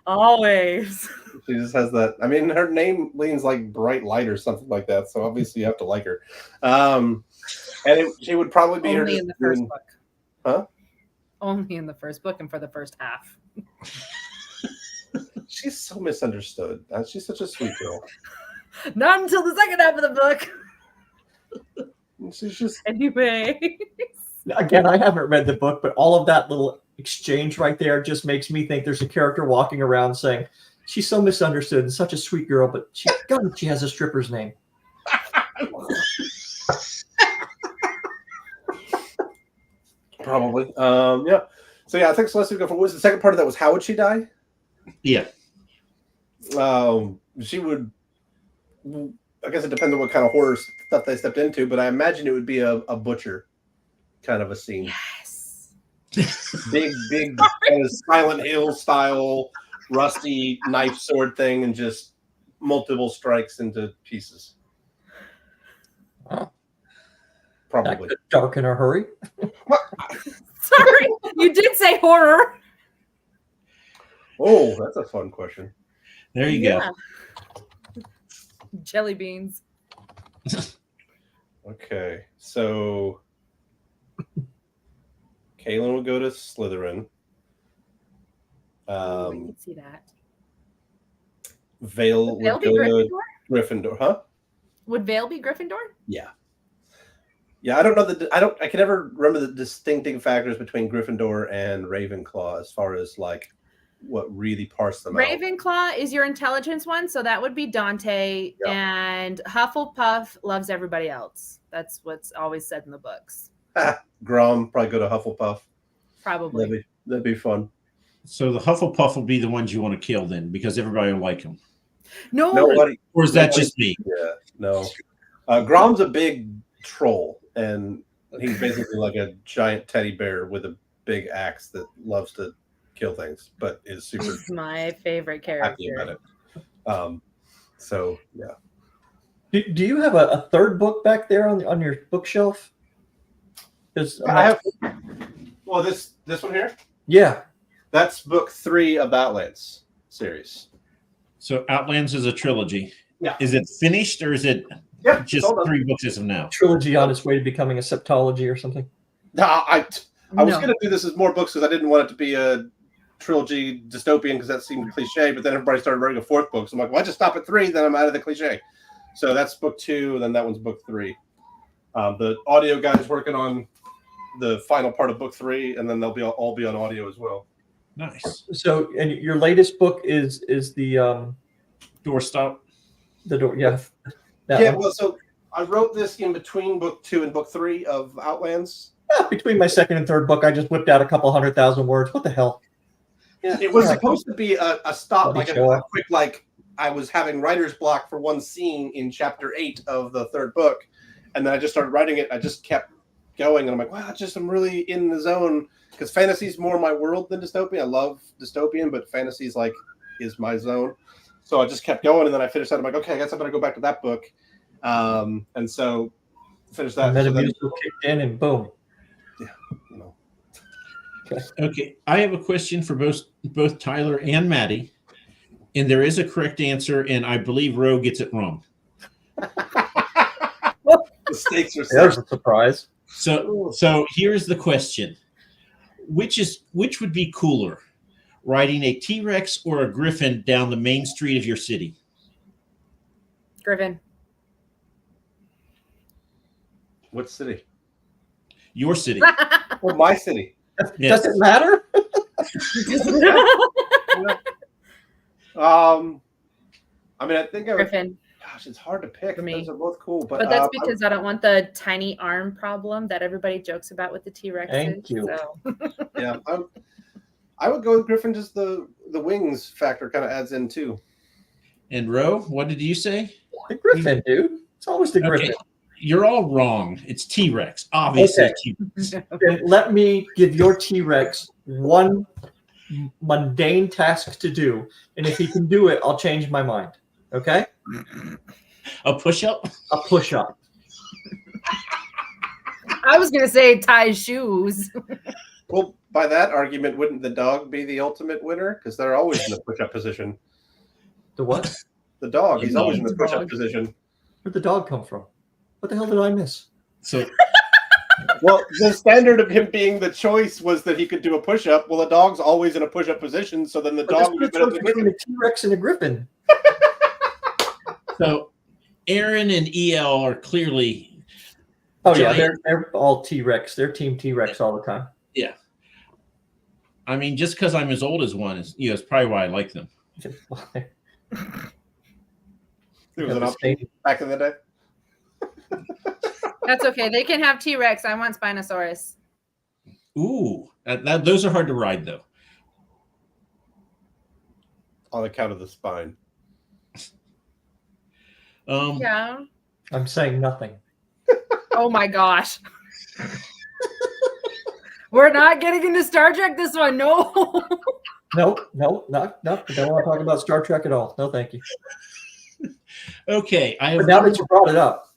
Always.
She just has that. I mean, her name leans like bright light or something like that. So obviously you have to like her. She would probably be
only in the first book.
Huh?
Only in the first book and for the first half.
She's so misunderstood. She's such a sweet girl.
Not until the second half of the book.
She's just
anyway.
Again, I haven't read the book, but all of that little exchange right there just makes me think there's a character walking around saying, "She's so misunderstood and such a sweet girl, but she has a stripper's name."
Probably. Yeah. So yeah, I think Celeste would go for. What was the second part of that? Was how would she die?
Yeah.
She would. I guess it depends on what kind of horror stuff they stepped into, but I imagine it would be a butcher kind of a scene.
Yes.
Big kind of Silent Hill style, rusty knife sword thing, and just multiple strikes into pieces. Probably.
Dark in a hurry.
Sorry, you did say horror.
Oh, that's a fun question.
There you go.
Jelly beans.
Okay, so Kaylin would go to Slytherin.
I can see that.
Vale would go to Gryffindor, huh?
Would Vale be Gryffindor?
Yeah. Yeah, I don't know I can never remember the distincting factors between Gryffindor and Ravenclaw as far as like what really parse them out.
Ravenclaw is your intelligence one, so that would be Dante. Yep. And Hufflepuff loves everybody else. That's what's always said in the books.
Grom probably go to Hufflepuff.
Probably.
That'd be fun.
So the Hufflepuff will be the ones you want to kill then, because everybody will like him.
Nobody.
Or is that just me?
Yeah, no. Grom's a big troll, and he's basically like a giant teddy bear with a big axe that loves to kill things, but is super.
He's my favorite character.
Happy about it. So yeah.
Do you have a third book back there on your bookshelf?
I have. Well, this one here.
Yeah,
that's book 3 of the Outlands series.
So Outlands is a trilogy.
Yeah.
Is it finished or is it just 3 books as of now?
Trilogy on its way to becoming a septology or something?
No, I was going to do this as more books because I didn't want it to be a trilogy dystopian because that seemed cliche. But then everybody started writing a 4th book, so I'm like, well, I just stop at 3, then I'm out of the cliche. So that's book 2, and then that one's book 3. The audio guy is working on the final part of book 3, and then they'll all be on audio as well.
Nice.
So, and your latest book is the
Doorstop.
the door. Yeah. That
Yeah.
one.
Well, so I wrote this in between book 2 and book 3 of Outlands.
Between my second and third book, I just whipped out a couple 100,000 words. What the hell? Yeah,
It was supposed to be a stop,
Bloody
like
show
a
up.
quick, like I was having writer's block for one scene in chapter 8 of the third book, and then I just started writing it. I just kept going, and I'm like, wow, I'm really in the zone, because fantasy's more my world than dystopian. I love dystopian, but fantasy's is my zone. So I just kept going, and then I finished that. I'm like, okay, I guess I better go back to that book, and so finished that.
Metamucil kicked in, and boom.
Yeah, you know.
Okay, I have a question for both Tyler and Maddie, and there is a correct answer, and I believe Ro gets it wrong.
The stakes are
There's
set.
a surprise.
So here's the question: Which would be cooler, riding a T-Rex or a Griffin down the main street of your city?
Griffin.
What city?
Your city.
Well, my city.
Yes.
Does it matter?
I mean, I think I would.
Griffin.
Gosh, it's hard to pick.
For me.
Those are both cool,
But that's because I don't want the tiny arm problem that everybody jokes about with the T-Rex.
Thank you.
So.
yeah, I would go with Griffin. Just the wings factor kind of adds in too.
And Ro, what did you say?
The Griffin, dude. It's always the Griffin.
Okay, you're all wrong. It's T-Rex. Obviously,
Okay.
T-Rex.
Then let me give your T-Rex one mundane task to do, and if he can do it, I'll change my mind. Okay?
A push-up.
A push-up.
I was gonna say tie shoes.
Well, by that argument, wouldn't the dog be the ultimate winner? Because they're always in the push-up position.
The what?
The dog, he's always in the
Dog.
push-up position.
Where'd the dog come from? What the hell did I miss?
So
Well, the standard of him being the choice was that he could do a push-up. Well, the dog's always in a push-up position, so then the
But that's
dog
what
would
it's
be better
like
than
between
Griffin.
a T-Rex and a Griffin.
So Aaron and EL are clearly
Oh yeah,
giant.
they're all T-Rex. They're Team T-Rex all the time.
Yeah. I mean, just because I'm as old as one is probably why I like them.
It was an option back in the day.
That's okay. They can have T-Rex. I want Spinosaurus.
Ooh, those are hard to ride though.
On account of the spine.
Yeah.
I'm saying nothing.
Oh my gosh. We're not getting into Star Trek this one. No.
Nope. I don't want to talk about Star Trek at all. No, thank you.
Okay,
But now that you brought it up,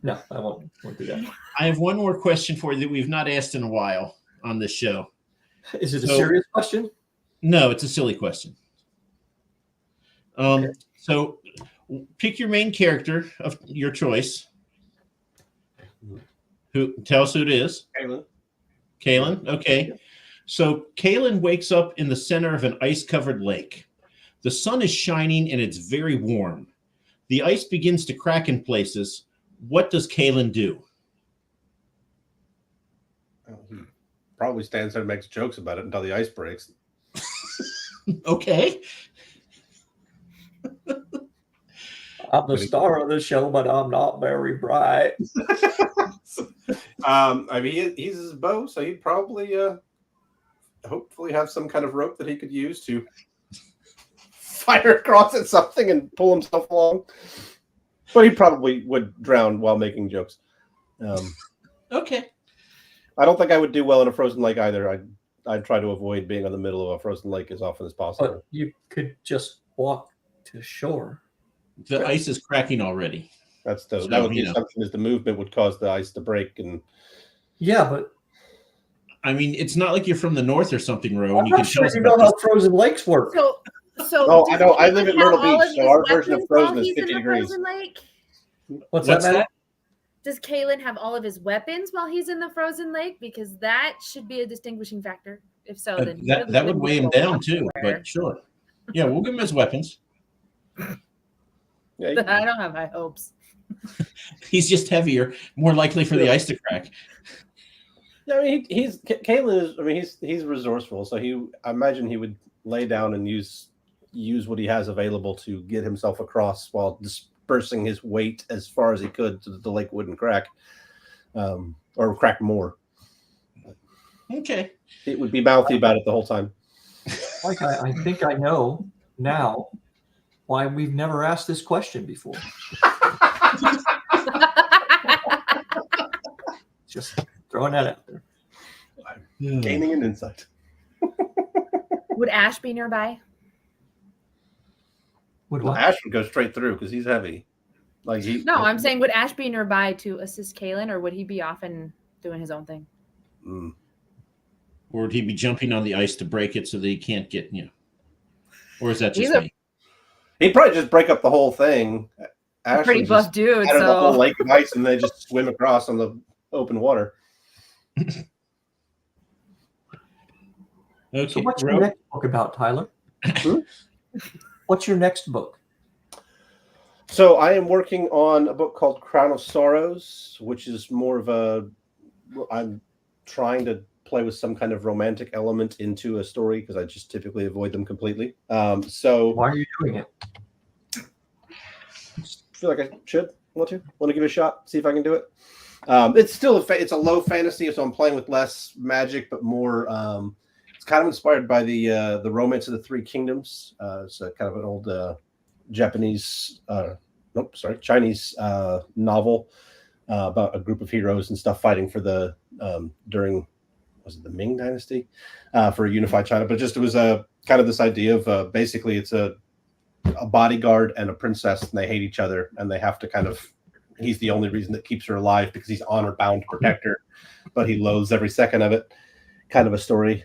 no, I won't do that.
I have one more question for you that we've not asked in a while on this show.
Is it a
So-
serious question?
No, it's a silly question.
Okay.
So pick your main character of your choice. Tell us who it is. Kaylin. Okay. So Kaylin wakes up in the center of an ice-covered lake. The sun is shining and it's very warm. The ice begins to crack in places. What does Kaylin do?
He probably stands there and makes jokes about it until the ice breaks.
Okay.
I'm the star of the show, but I'm not very bright.
I mean, he's his bow, so he'd probably hopefully have some kind of rope that he could use to fire across at something and pull himself along. But he probably would drown while making jokes.
Okay.
I don't think I would do well in a frozen lake either. I'd try to avoid being on the middle of a frozen lake as often as possible.
But you could just walk to shore.
The ice is cracking already.
That
So,
was the assumption, is the movement would cause the ice to break. And
Yeah, but
I mean, it's not like you're from the north or something, Ro.
I'm
and you can
not sure
tell us
you know
about
how
this.
frozen lakes work.
So
Oh, I
does
know. I
Kaylin
live in
have
Myrtle
all
Beach,
of
so
his
our version of
weapons
frozen
while
is
he's in
50
the
degrees.
frozen lake?
What's
What's
that, Matt?
that?
Does Kaylin have all of his weapons while he's in the frozen lake? Because that should be a distinguishing factor. If so, then
That would weigh him down too, but sure. Yeah, we'll give him his weapons.
Yeah, you-
I don't have high hopes.
He's just heavier, more likely for the ice to crack.
Yeah, I mean, Kalen is. I mean, he's resourceful, so I imagine he would lay down and use what he has available to get himself across while dispersing his weight as far as he could so that the lake wouldn't crack, or crack more.
Okay.
It would be mouthy about it the whole time.
Like I think I know now why we've never asked this question before. Just throwing that out there.
Gaining an insight.
Would Ash be nearby?
Would
Well,
what?
Ash would go straight through because he's heavy. Like
No, I'm saying would Ash be nearby to assist Kalen, or would he be off and doing his own thing?
Mm.
Or would he be jumping on the ice to break it so that he can't get, Or is that just
He's
me?
He'd probably just break up the whole thing. Ash
Pretty
would
buff
just
dude,
enter the whole
so
lake of ice and they just swim across on the open water.
Okay.
So what's your
Ro-
next book about, Tyler? What's your next book?
So I am working on a book called Crown of Sorrows, which is more of I'm trying to play with some kind of romantic element into a story because I just typically avoid them completely. So
Why are you doing it?
feel like I want to give it a shot, see if I can do it. It's still it's a low fantasy, so I'm playing with less magic, but more. It's kind of inspired by the Romance of the Three Kingdoms. It's a kind of an old Chinese novel about a group of heroes and stuff fighting for the during was it the Ming Dynasty for a unified China. But just it was a kind of this idea of basically it's a bodyguard and a princess, and they hate each other, and they have to kind of. He's the only reason that keeps her alive because he's honor bound to protect her, but he loathes every second of it. Kind of a story.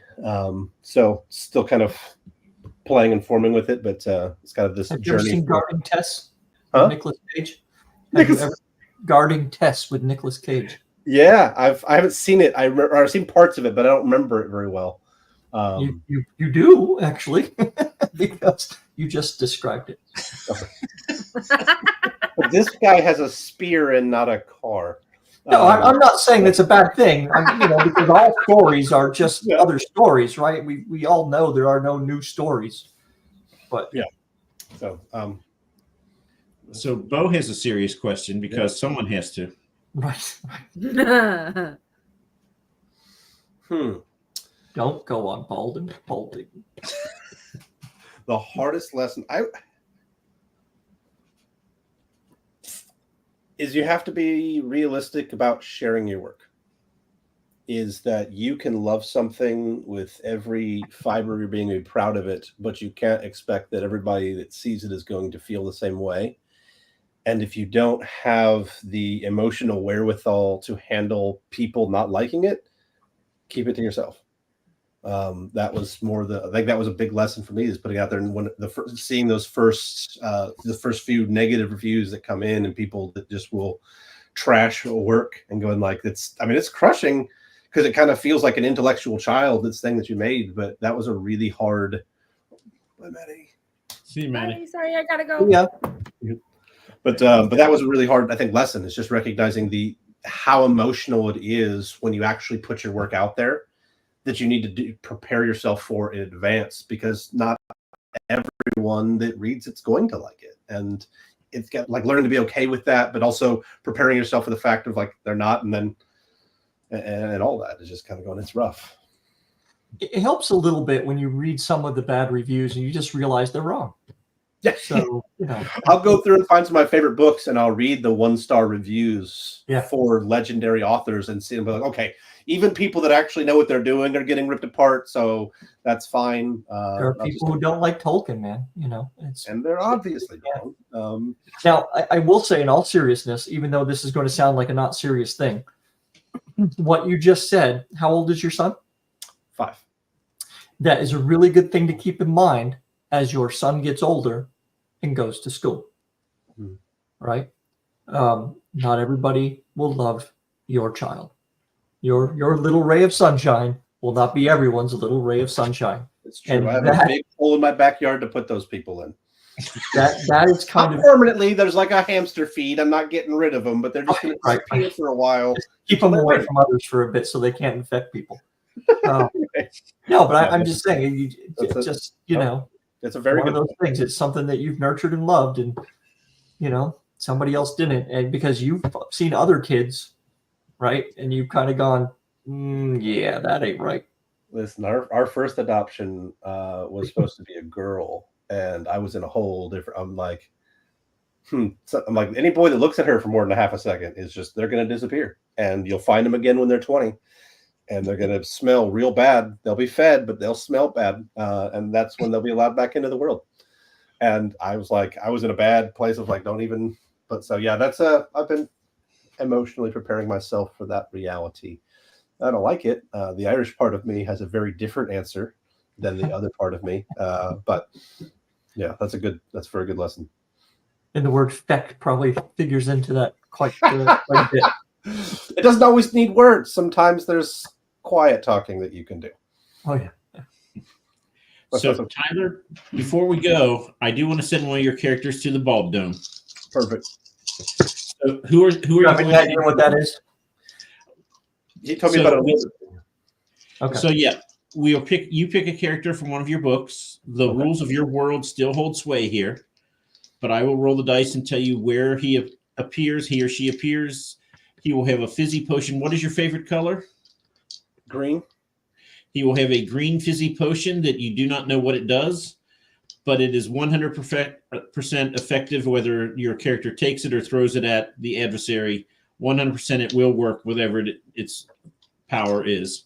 So still kind of playing and forming with it, but it's kind of this
Have you ever
journey.
seen Guarding Tess
Huh?
with Nicolas Cage? Have you ever Guarding Tess with Nicolas Cage?
Yeah, I haven't seen it. I've seen parts of it, but I don't remember it very well.
You do actually because you just described it.
But this guy has a spear and not a car.
No, I'm not saying it's a bad thing. Because all stories are just
Yeah.
other stories, right? We all know there are no new stories, but
Yeah. So
So Bo has a serious question because someone has to.
right.
hmm.
Don't go on Bald&Balding.
The hardest lesson is you have to be realistic about sharing your work. Is that you can love something with every fiber of your being, be proud of it, but you can't expect that everybody that sees it is going to feel the same way. And if you don't have the emotional wherewithal to handle people not liking it, keep it to yourself. That was I think that was a big lesson for me, is putting out there and seeing those the first few negative reviews that come in and people that just will trash work and going like, it's crushing because it kind of feels like an intellectual child, this thing that you made, but that was a really hard.
See you, Maddie.
Sorry, I gotta go.
Yeah.
But that was a really hard, I think, lesson. It's just recognizing how emotional it is when you actually put your work out there, that you need to prepare yourself for in advance, because not everyone that reads it's going to like it, and it's got like learning to be okay with that, but also preparing yourself for the fact of like they're not, and then and all that is just kind of going. It's rough.
It helps a little bit when you read some of the bad reviews and you just realize they're wrong.
Yeah.
So
I'll go through and find some of my favorite books, and I'll read the 1-star reviews for legendary authors and see them like, okay, even people that actually know what they're doing are getting ripped apart, so that's fine.
there are people who don't like Tolkien, man.
And they're obviously wrong.
Now, I will say, in all seriousness, even though this is going to sound like a not serious thing, what you just said, how old is your son?
5.
That is a really good thing to keep in mind as your son gets older and goes to school, right? Not everybody will love your child. Your little ray of sunshine will not be everyone's little ray of sunshine.
It's true.
And
I have a big hole in my backyard to put those people in.
That is kind
Not
of
permanently. There's like a hamster feed. I'm not getting rid of them, but they're just going to
Right.
disappear for a while.
keep them away from others for a bit so they can't infect people. No, but I'm just saying, it's just
it's a very
one
good
of those things. It's something that you've nurtured and loved, and somebody else didn't, and because you've seen other kids, right, and you've kind of gone, yeah, that ain't right.
Listen, our first adoption was supposed to be a girl, and I was in a whole different. I'm like, So I'm like, any boy that looks at her for more than a half a second is just, they're going to disappear, and you'll find them again when they're 20, and they're going to smell real bad. They'll be fed, but they'll smell bad, and that's when they'll be allowed back into the world. And I was like, I was in a bad place of like, don't even. But so yeah, that's I've been emotionally preparing myself for that reality. I don't like it. The Irish part of me has a very different answer than the other part of me. But yeah, that's a very good lesson.
And the word feck probably figures into that quite a bit.
It doesn't always need words. Sometimes there's quiet talking that you can do.
Oh yeah.
So Tyler, before we go, I do want to send one of your characters to the Bald Dome.
Perfect.
So who are you
have any idea what that is?
He told me about it.
Okay.
So yeah, you pick a character from one of your books. The rules of your world still hold sway here, but I will roll the dice and tell you where he appears. He or she appears. He will have a fizzy potion. What is your favorite color?
Green.
He will have a green fizzy potion that you do not know what it does, but it is 100% effective whether your character takes it or throws it at the adversary. 100% it will work, whatever its power is.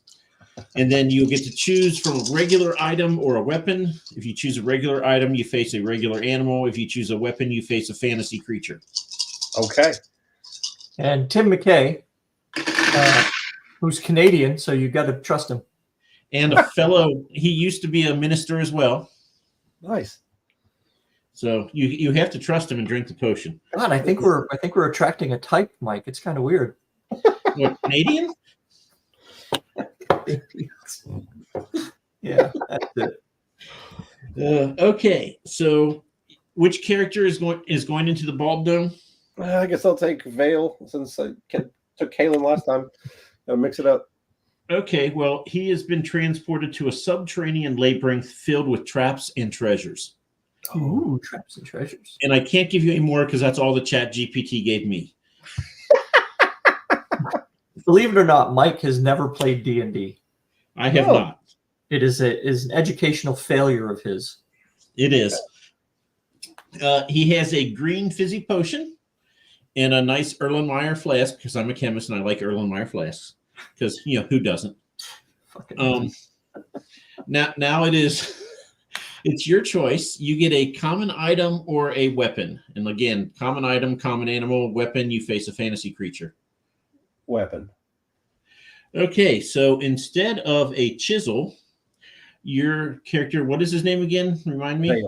And then you'll get to choose from a regular item or a weapon. If you choose a regular item, you face a regular animal. If you choose a weapon, you face a fantasy creature.
Okay.
And Tim McKay, who's Canadian, so you got to trust him.
And a fellow, he used to be a minister as well.
Nice.
So you have to trust him and drink the potion.
God, I think we're attracting a type, Mike. It's kind of weird.
What, Canadian?
Yeah, that's it.
Okay, so which character is going into the Bald Dome?
I guess I'll take Vale since I took Kalen last time. I'll mix it up.
Okay, well, he has been transported to a subterranean labyrinth filled with traps and treasures.
Ooh, traps and treasures.
And I can't give you any more because that's all the Chat GPT gave me.
Believe it or not, Mike has never played D&D.
I have not.
It is an educational failure of his.
It is. He has a green fizzy potion and a nice Erlenmeyer flask because I'm a chemist and I like Erlenmeyer flasks because, who doesn't? Now it is... It's your choice. You get a common item or a weapon. And again, common item, common animal, weapon, you face a fantasy creature.
Weapon.
Okay, so instead of a chisel, your character, what is his name again? Remind me.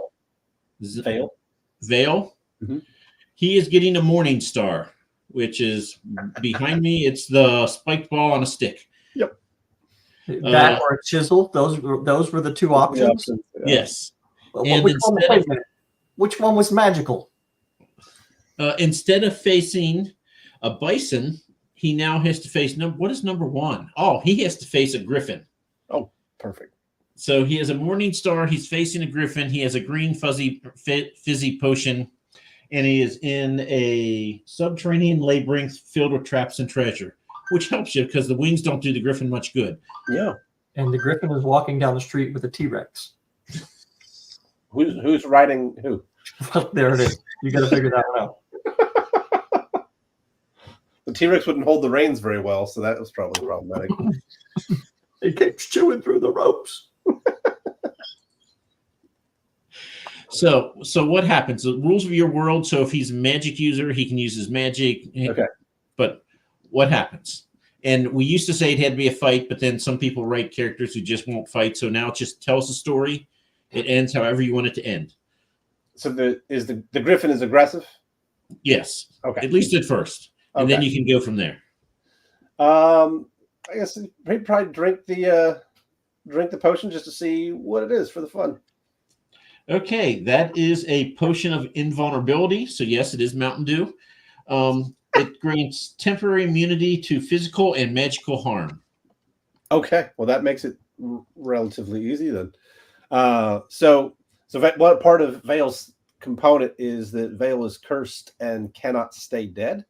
Vale.
Vale.
Mm-hmm.
He is getting a Morning Star, which is behind me. It's the spiked ball on a stick.
Yep.
That or a chisel. Those were the two options.
Yes.
And which one was magical?
Instead of facing a bison, he now has to face what is number one? Oh, he has to face a griffin.
Oh, perfect.
So he has a Morning Star. He's facing a griffin. He has a green fizzy potion, and he is in a subterranean labyrinth filled with traps and treasure, which helps you because the wings don't do the griffin much good.
Yeah.
And the griffin is walking down the street with a T-Rex.
Who's riding who?
Well, there it is. You got to figure that one out.
The T-Rex wouldn't hold the reins very well, so that was probably problematic.
He keeps chewing through the ropes.
So what happens? The rules of your world. So if he's a magic user, he can use his magic.
Okay.
But what happens? And we used to say it had to be a fight, but then some people write characters who just won't fight. So now it just tells a story. It ends however you want it to end.
So the griffin is aggressive?
Yes.
Okay.
At least at first. And then you can go from there.
I guess he'd probably drink the potion just to see what it is for the fun.
Okay, that is a potion of invulnerability. So yes, it is Mountain Dew. It grants temporary immunity to physical and magical harm.
Okay, well that makes it relatively easy then. So what part of Vale's component is that Vale is cursed and cannot stay dead.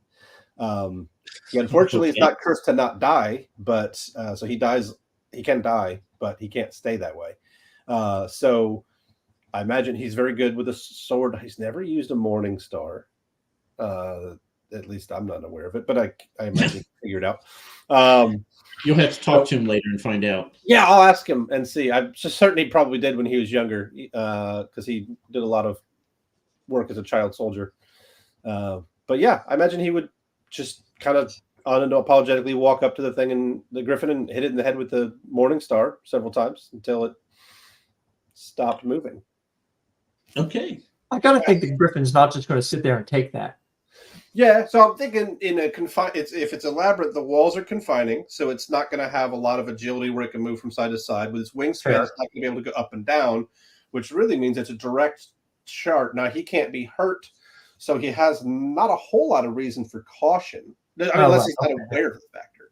Unfortunately, it's not cursed to not die, but so he dies. He can die, but he can't stay that way. So I imagine he's very good with a sword. He's never used a Morning Star. At least I'm not aware of it, but I imagine he figured out.
You'll have to talk to him later and find out.
Yeah, I'll ask him and see. I'm just certain he probably did when he was younger, because he did a lot of work as a child soldier. But yeah, I imagine he would just kind of unapologetically walk up to the thing and the griffin and hit it in the head with the Morning Star several times until it stopped moving.
Okay.
I gotta think the griffin's not just going to sit there and take that.
Yeah, so I'm thinking in a if it's elaborate, the walls are confining, so it's not going to have a lot of agility where it can move from side to side. With its wingspan, it's not going to be able to go up and down, which really means it's a direct shot. Now he can't be hurt, so he has not a whole lot of reason for caution, unless he's not aware of the factor.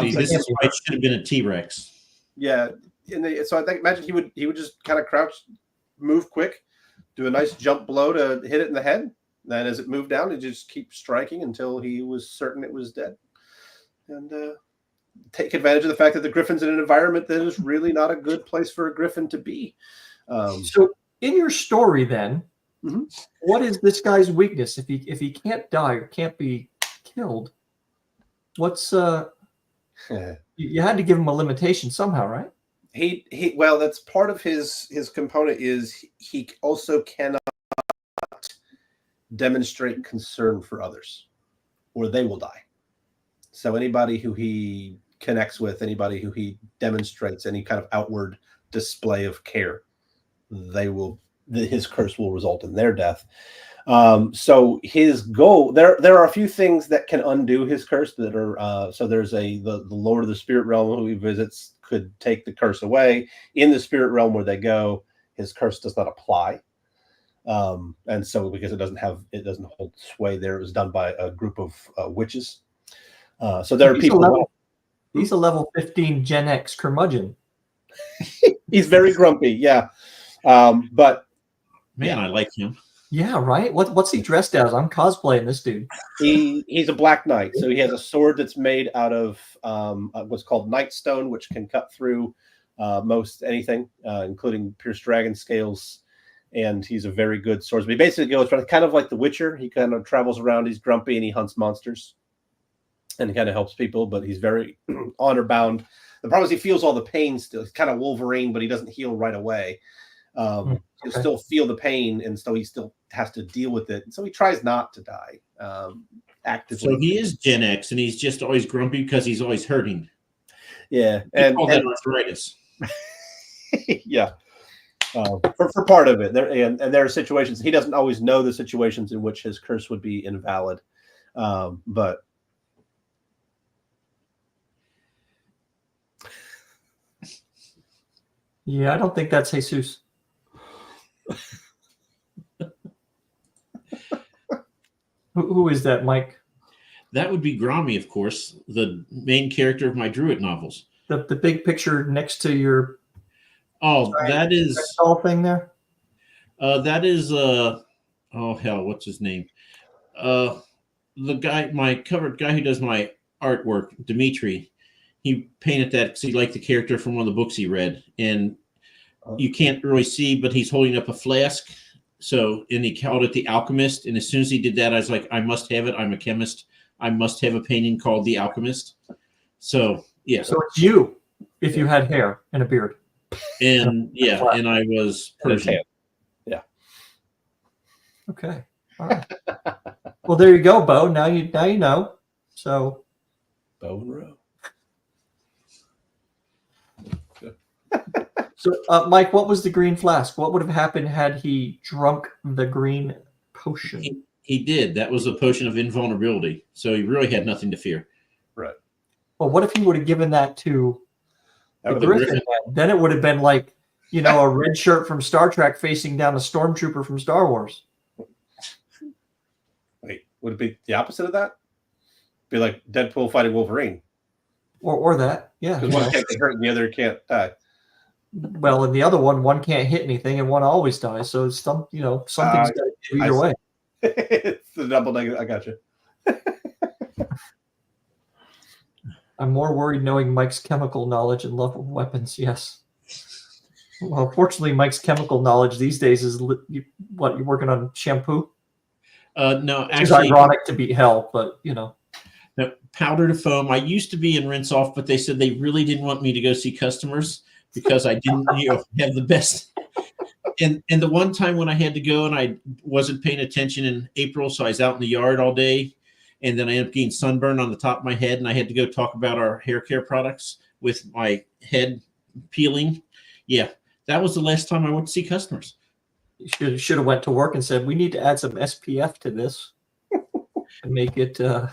See, this is why it should have been a T-Rex.
Yeah, so I think imagine he would just kind of crouch, move quick, do a nice jump blow to hit it in the head. Then as it moved down, it just keep striking until he was certain it was dead. And take advantage of the fact that the griffin's in an environment that is really not a good place for a griffin to be.
So in your story then, what is this guy's weakness? If he can't die or can't be killed, what's you had to give him a limitation somehow, right?
He well, that's part of his component is he also cannot demonstrate concern for others or they will die. So anybody who he connects with, anybody who he demonstrates any kind of outward display of care, his curse will result in their death. So his goal, there are a few things that can undo his curse that are so there's the Lord of the Spirit Realm who he visits could take the curse away. In the spirit realm where they go, his curse does not apply. And so because it doesn't hold sway there, it was done by a group of witches. So there are people.
He's a level 15 Gen X curmudgeon.
He's very grumpy, yeah. But
man, I like him.
Yeah, right. What's he dressed as? I'm cosplaying this dude.
He's a black knight, so he has a sword that's made out of what's called nightstone, which can cut through most anything, including pierced dragon scales. And he's a very good swordsman. He basically goes kind of like the Witcher. He kind of travels around. He's grumpy and he hunts monsters, and he kind of helps people. But he's very honor bound. The problem is he feels all the pain still. He's kind of Wolverine, but he doesn't heal right away. He'll still feel the pain, and so he still has to deal with it. And so he tries not to die actively.
So he is Gen X, and he's just always grumpy because he's always hurting.
Yeah,
and that arthritis.
Yeah. For part of it, there are situations he doesn't always know the situations in which his curse would be invalid, but
yeah, I don't think that's Jesus. Who is that, Mike?
That would be Grommy, of course, the main character of my Druid novels.
The big picture next to your.
Oh, that is
tall thing there.
That is oh hell, what's his name? The guy, my covered guy who does my artwork, Dimitri. He painted that because he liked the character from one of the books he read, and you can't really see, but he's holding up a flask. So, and he called it The Alchemist. And as soon as he did that, I was like, I must have it. I'm a chemist. I must have a painting called The Alchemist. So, yeah.
So it's you if you had hair and a beard.
And yeah, and I was Persian.
Yeah.
Okay. All right. Well, there you go, Bo. Now you know. So
Bo and Row.
So, Mike, what was the green flask? What would have happened had he drunk the green potion?
He did. That was a potion of invulnerability. So he really had nothing to fear.
Right.
Well, what if he would have given that to the griffin? Then it would have been like a red shirt from Star Trek facing down a stormtrooper from Star Wars.
Wait, would it be the opposite of that? Be like Deadpool fighting Wolverine.
Or that, yeah.
Because one can't get hurt and the other can't die.
Well, in the other one can't hit anything and one always dies. So it's something's got to do either way.
It's the double negative. I got you.
I'm more worried knowing Mike's chemical knowledge and love of weapons. Yes. Well, fortunately, Mike's chemical knowledge these days is what you're working on shampoo.
No,
It's
actually,
ironic to beat hell, but
no, powder to foam. I used to be in rinse off, but they said they really didn't want me to go see customers because I didn't have the best. And the one time when I had to go and I wasn't paying attention in April, so I was out in the yard all day, and then I ended up getting sunburn on the top of my head, and I had to go talk about our hair care products with my head peeling. Yeah, that was the last time I went to see customers.
you should have went to work and said, we need to add some SPF to this and make it good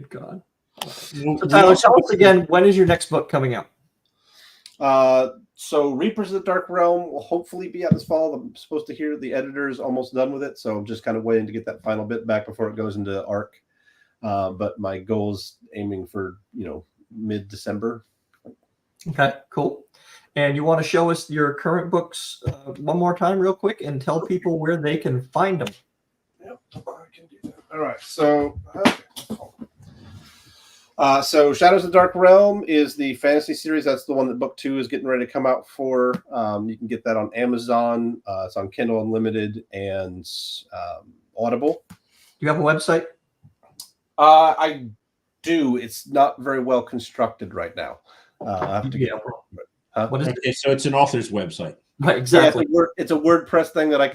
God. So Tyler, tell us again, when is your next book coming out?
So Reapers of the Dark Realm will hopefully be out this fall. I'm supposed to hear the editor is almost done with it, so I'm just kind of waiting to get that final bit back before it goes into ARC. But my goal is aiming for mid-December.
Okay, cool. And you want to show us your current books one more time real quick and tell people where they can find them.
Yep, I can do that. All right, so so Shadows of the Dark Realm is the fantasy series. That's the one that book 2 is getting ready to come out for. You can get that on Amazon. It's on Kindle Unlimited and Audible.
Do you have a website?
I do. It's not very well constructed right now. I have to get it.
What is it?
Okay, so it's an author's website.
Right, exactly.
Yeah, it's a WordPress thing that I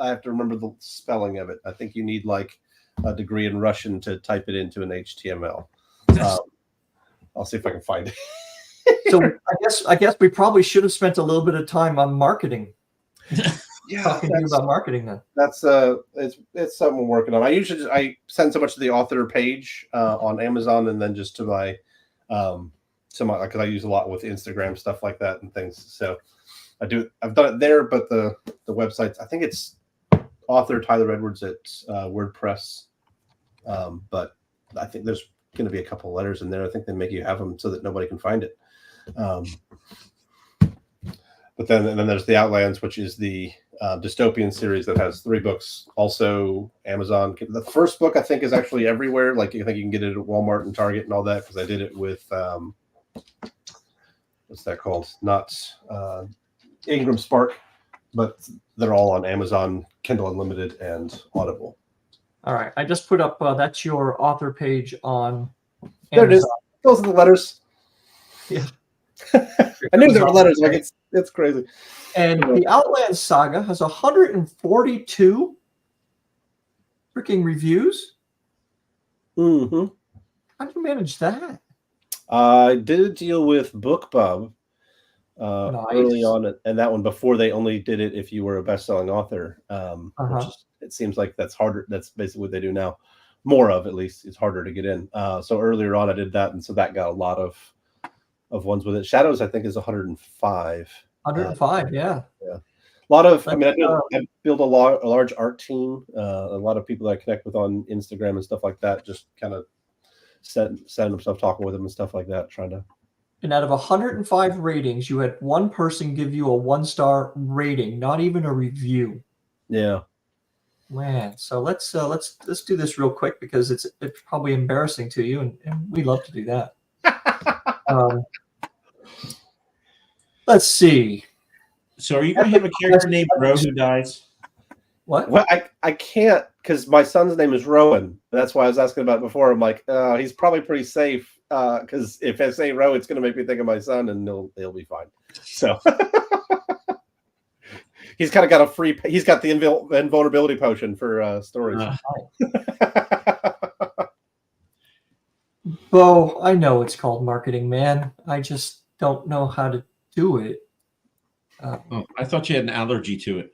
have to remember the spelling of it. I think you need like a degree in Russian to type it into an HTML. I'll see if I can find it.
So I guess we probably should have spent a little bit of time on marketing.
Yeah,
Talking to you about marketing then.
That's it's something we're working on. I send so much to the author page on Amazon and then just to my because I use a lot with Instagram stuff like that and things. So I've done it there, but the websites, I think it's author Tyler Edwards at WordPress. But I think there's going to be a couple of letters in there. I think they make you have them so that nobody can find it. But then there's the Outlands, which is the dystopian series that has 3 books. Also Amazon. The first book I think is actually everywhere. Like I think you can get it at Walmart and Target and all that because I did it with what's that called? Not Ingram Spark, but they're all on Amazon, Kindle Unlimited, and Audible.
All right. I just put up that's your author page on Amazon.
There it is. Those are the letters.
Yeah.
I knew there were letters. Like it's crazy.
And the Outland Saga has 142 freaking reviews.
Mm-hmm.
How do you manage that?
I did a deal with BookBub
Nice.
early on, and that one before they only did it if you were a best-selling author. Which it seems like that's harder. That's basically what they do now. More of, at least, it's harder to get in. So earlier on, I did that, and so that got a lot of ones with it. Shadows, I think, is 105.
105, yeah.
Yeah. A lot of, I build a large art team. A lot of people that I connect with on Instagram and stuff like that, just kind of sending them stuff, talking with them and stuff like that, trying to.
And out of 105 ratings, you had one person give you a 1-star rating, not even a review.
Yeah.
Man, so let's do this real quick because it's probably embarrassing to you, and we love to do that. Let's see.
So are you going to have a character named Ro who dies?
What?
Well, I can't because my son's name is Rowan. That's why I was asking about it before. I'm like, he's probably pretty safe because if I say Ro, it's going to make me think of my son, and he'll be fine. So he's kind of got he's got the invulnerability potion for stories.
Bo, I know it's called marketing, man. I just don't know how to do it.
I thought you had an allergy to it.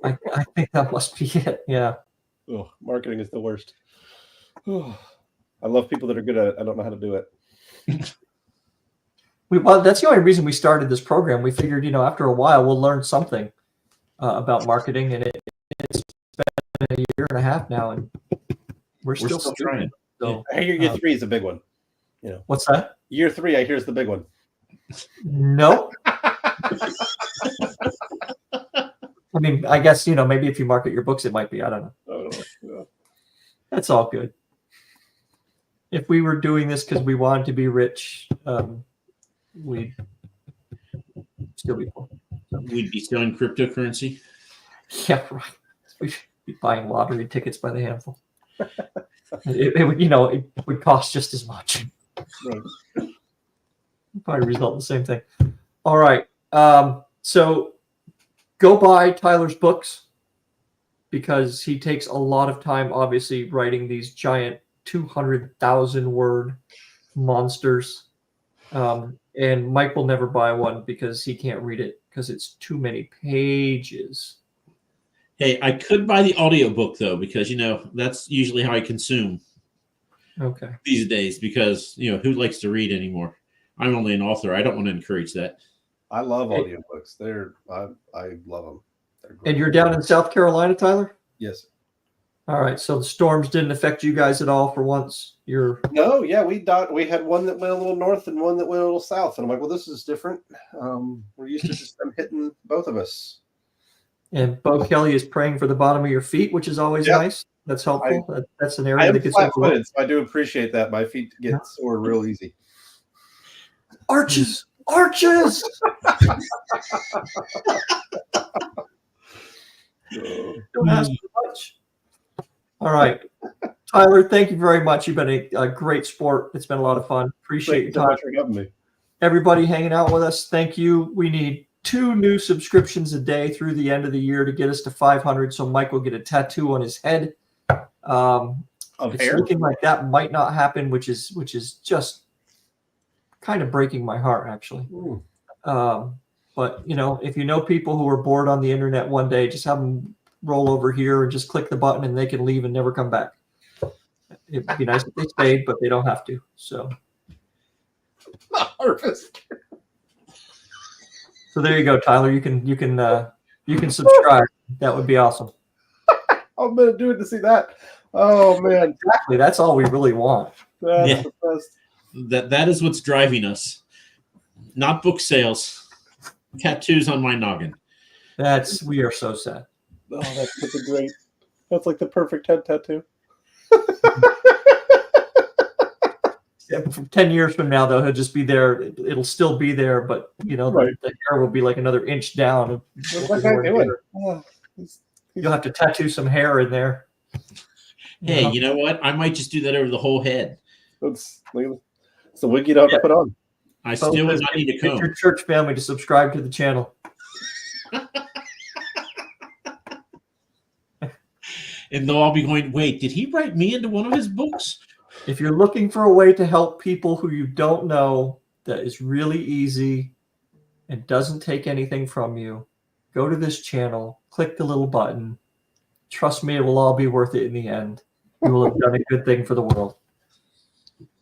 I think that must be it. Yeah.
Oh, marketing is the worst. I love people that are good at it. I don't know how to do it.
Well, that's the only reason we started this program. We figured, after a while, we'll learn something about marketing, and it's been a year and a half now, and we're still
trying.
So,
I hear year 3 is a big one.
What's that?
Year 3, I hear, is the big one.
No. I mean, I guess, maybe if you market your books, it might be. I don't know.
Yeah.
That's all good. If we were doing this because we wanted to be rich, we'd still be poor.
We'd be selling cryptocurrency.
Yeah, right. We'd be buying lottery tickets by the handful. It would cost just as much.
Right.
Probably result in the same thing. All right. So go buy Tyler's books because he takes a lot of time, obviously, writing these giant 200,000 word monsters. And Mike will never buy one because he can't read it because it's too many pages.
Hey, I could buy the audiobook though, because that's usually how I consume these days, because who likes to read anymore? I'm only an author. I don't want to encourage that.
I love audiobooks. I love them.
And you're down in South Carolina, Tyler?
Yes.
All right. So the storms didn't affect you guys at all for once?
No, yeah, we had one that went a little north and one that went a little south. And I'm like, well, this is different. We're used to just them hitting both of us.
And Bo Kelly is praying for the bottom of your feet, which is always nice. That's helpful. That's an area that gets
flat-footed, so I do appreciate that. My feet get sore real easy.
Arches! Don't ask too much. All right. Tyler, thank you very much. You've been a great sport. It's been a lot of fun. Appreciate your time.
Thank you so much for having me.
Everybody hanging out with us, thank you. We need 2 new subscriptions a day through the end of the year to get us to 500. So Mike will get a tattoo on his head. It's
hair?
looking like that might not happen, which is just kind of breaking my heart, actually. But if you know people who are bored on the internet one day, just have them roll over here and just click the button, and they can leave and never come back. It'd be nice if they stayed, but they don't have to. So.
Harvest.
So there you go, Tyler. You can subscribe. That would be awesome.
I'm gonna do it to see that. Oh man,
Exactly. That's all we really want.
that's the best.
That is what's driving us. Not book sales. Tattoos on my noggin.
We are so sad.
Oh, that's a great. That's like the perfect head tattoo.
10 years from now, though, he'll just be there. It'll still be there, but
Right.
the hair will be like another inch down.
What's that guy doing?
You'll have to tattoo some hair in there.
Hey, you know what? I might just do that over the whole head.
It's the wig you don't have to put on.
I still would not need a
Get
comb.
your church family to subscribe to the channel.
And they'll all be going, wait, did he write me into one of his books?
If you're looking for a way to help people who you don't know, that is really easy and doesn't take anything from you, go to this channel, click the little button. Trust me, it will all be worth it in the end. You will have done a good thing for the world.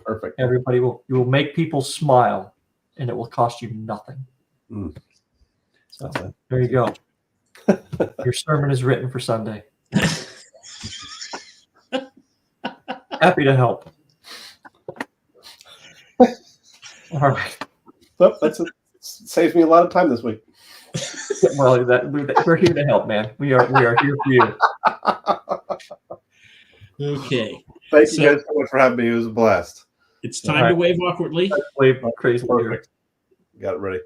Perfect.
You will make people smile, and it will cost you nothing. So there you go. Your sermon is written for Sunday. Happy to help. All right.
So saves me a lot of time this week.
Well, we're here to help, man. We are here for you.
Okay.
Thank you guys so much for having me. It was a blast.
It's time to wave awkwardly.
Wave crazy.
Perfect. Got it ready.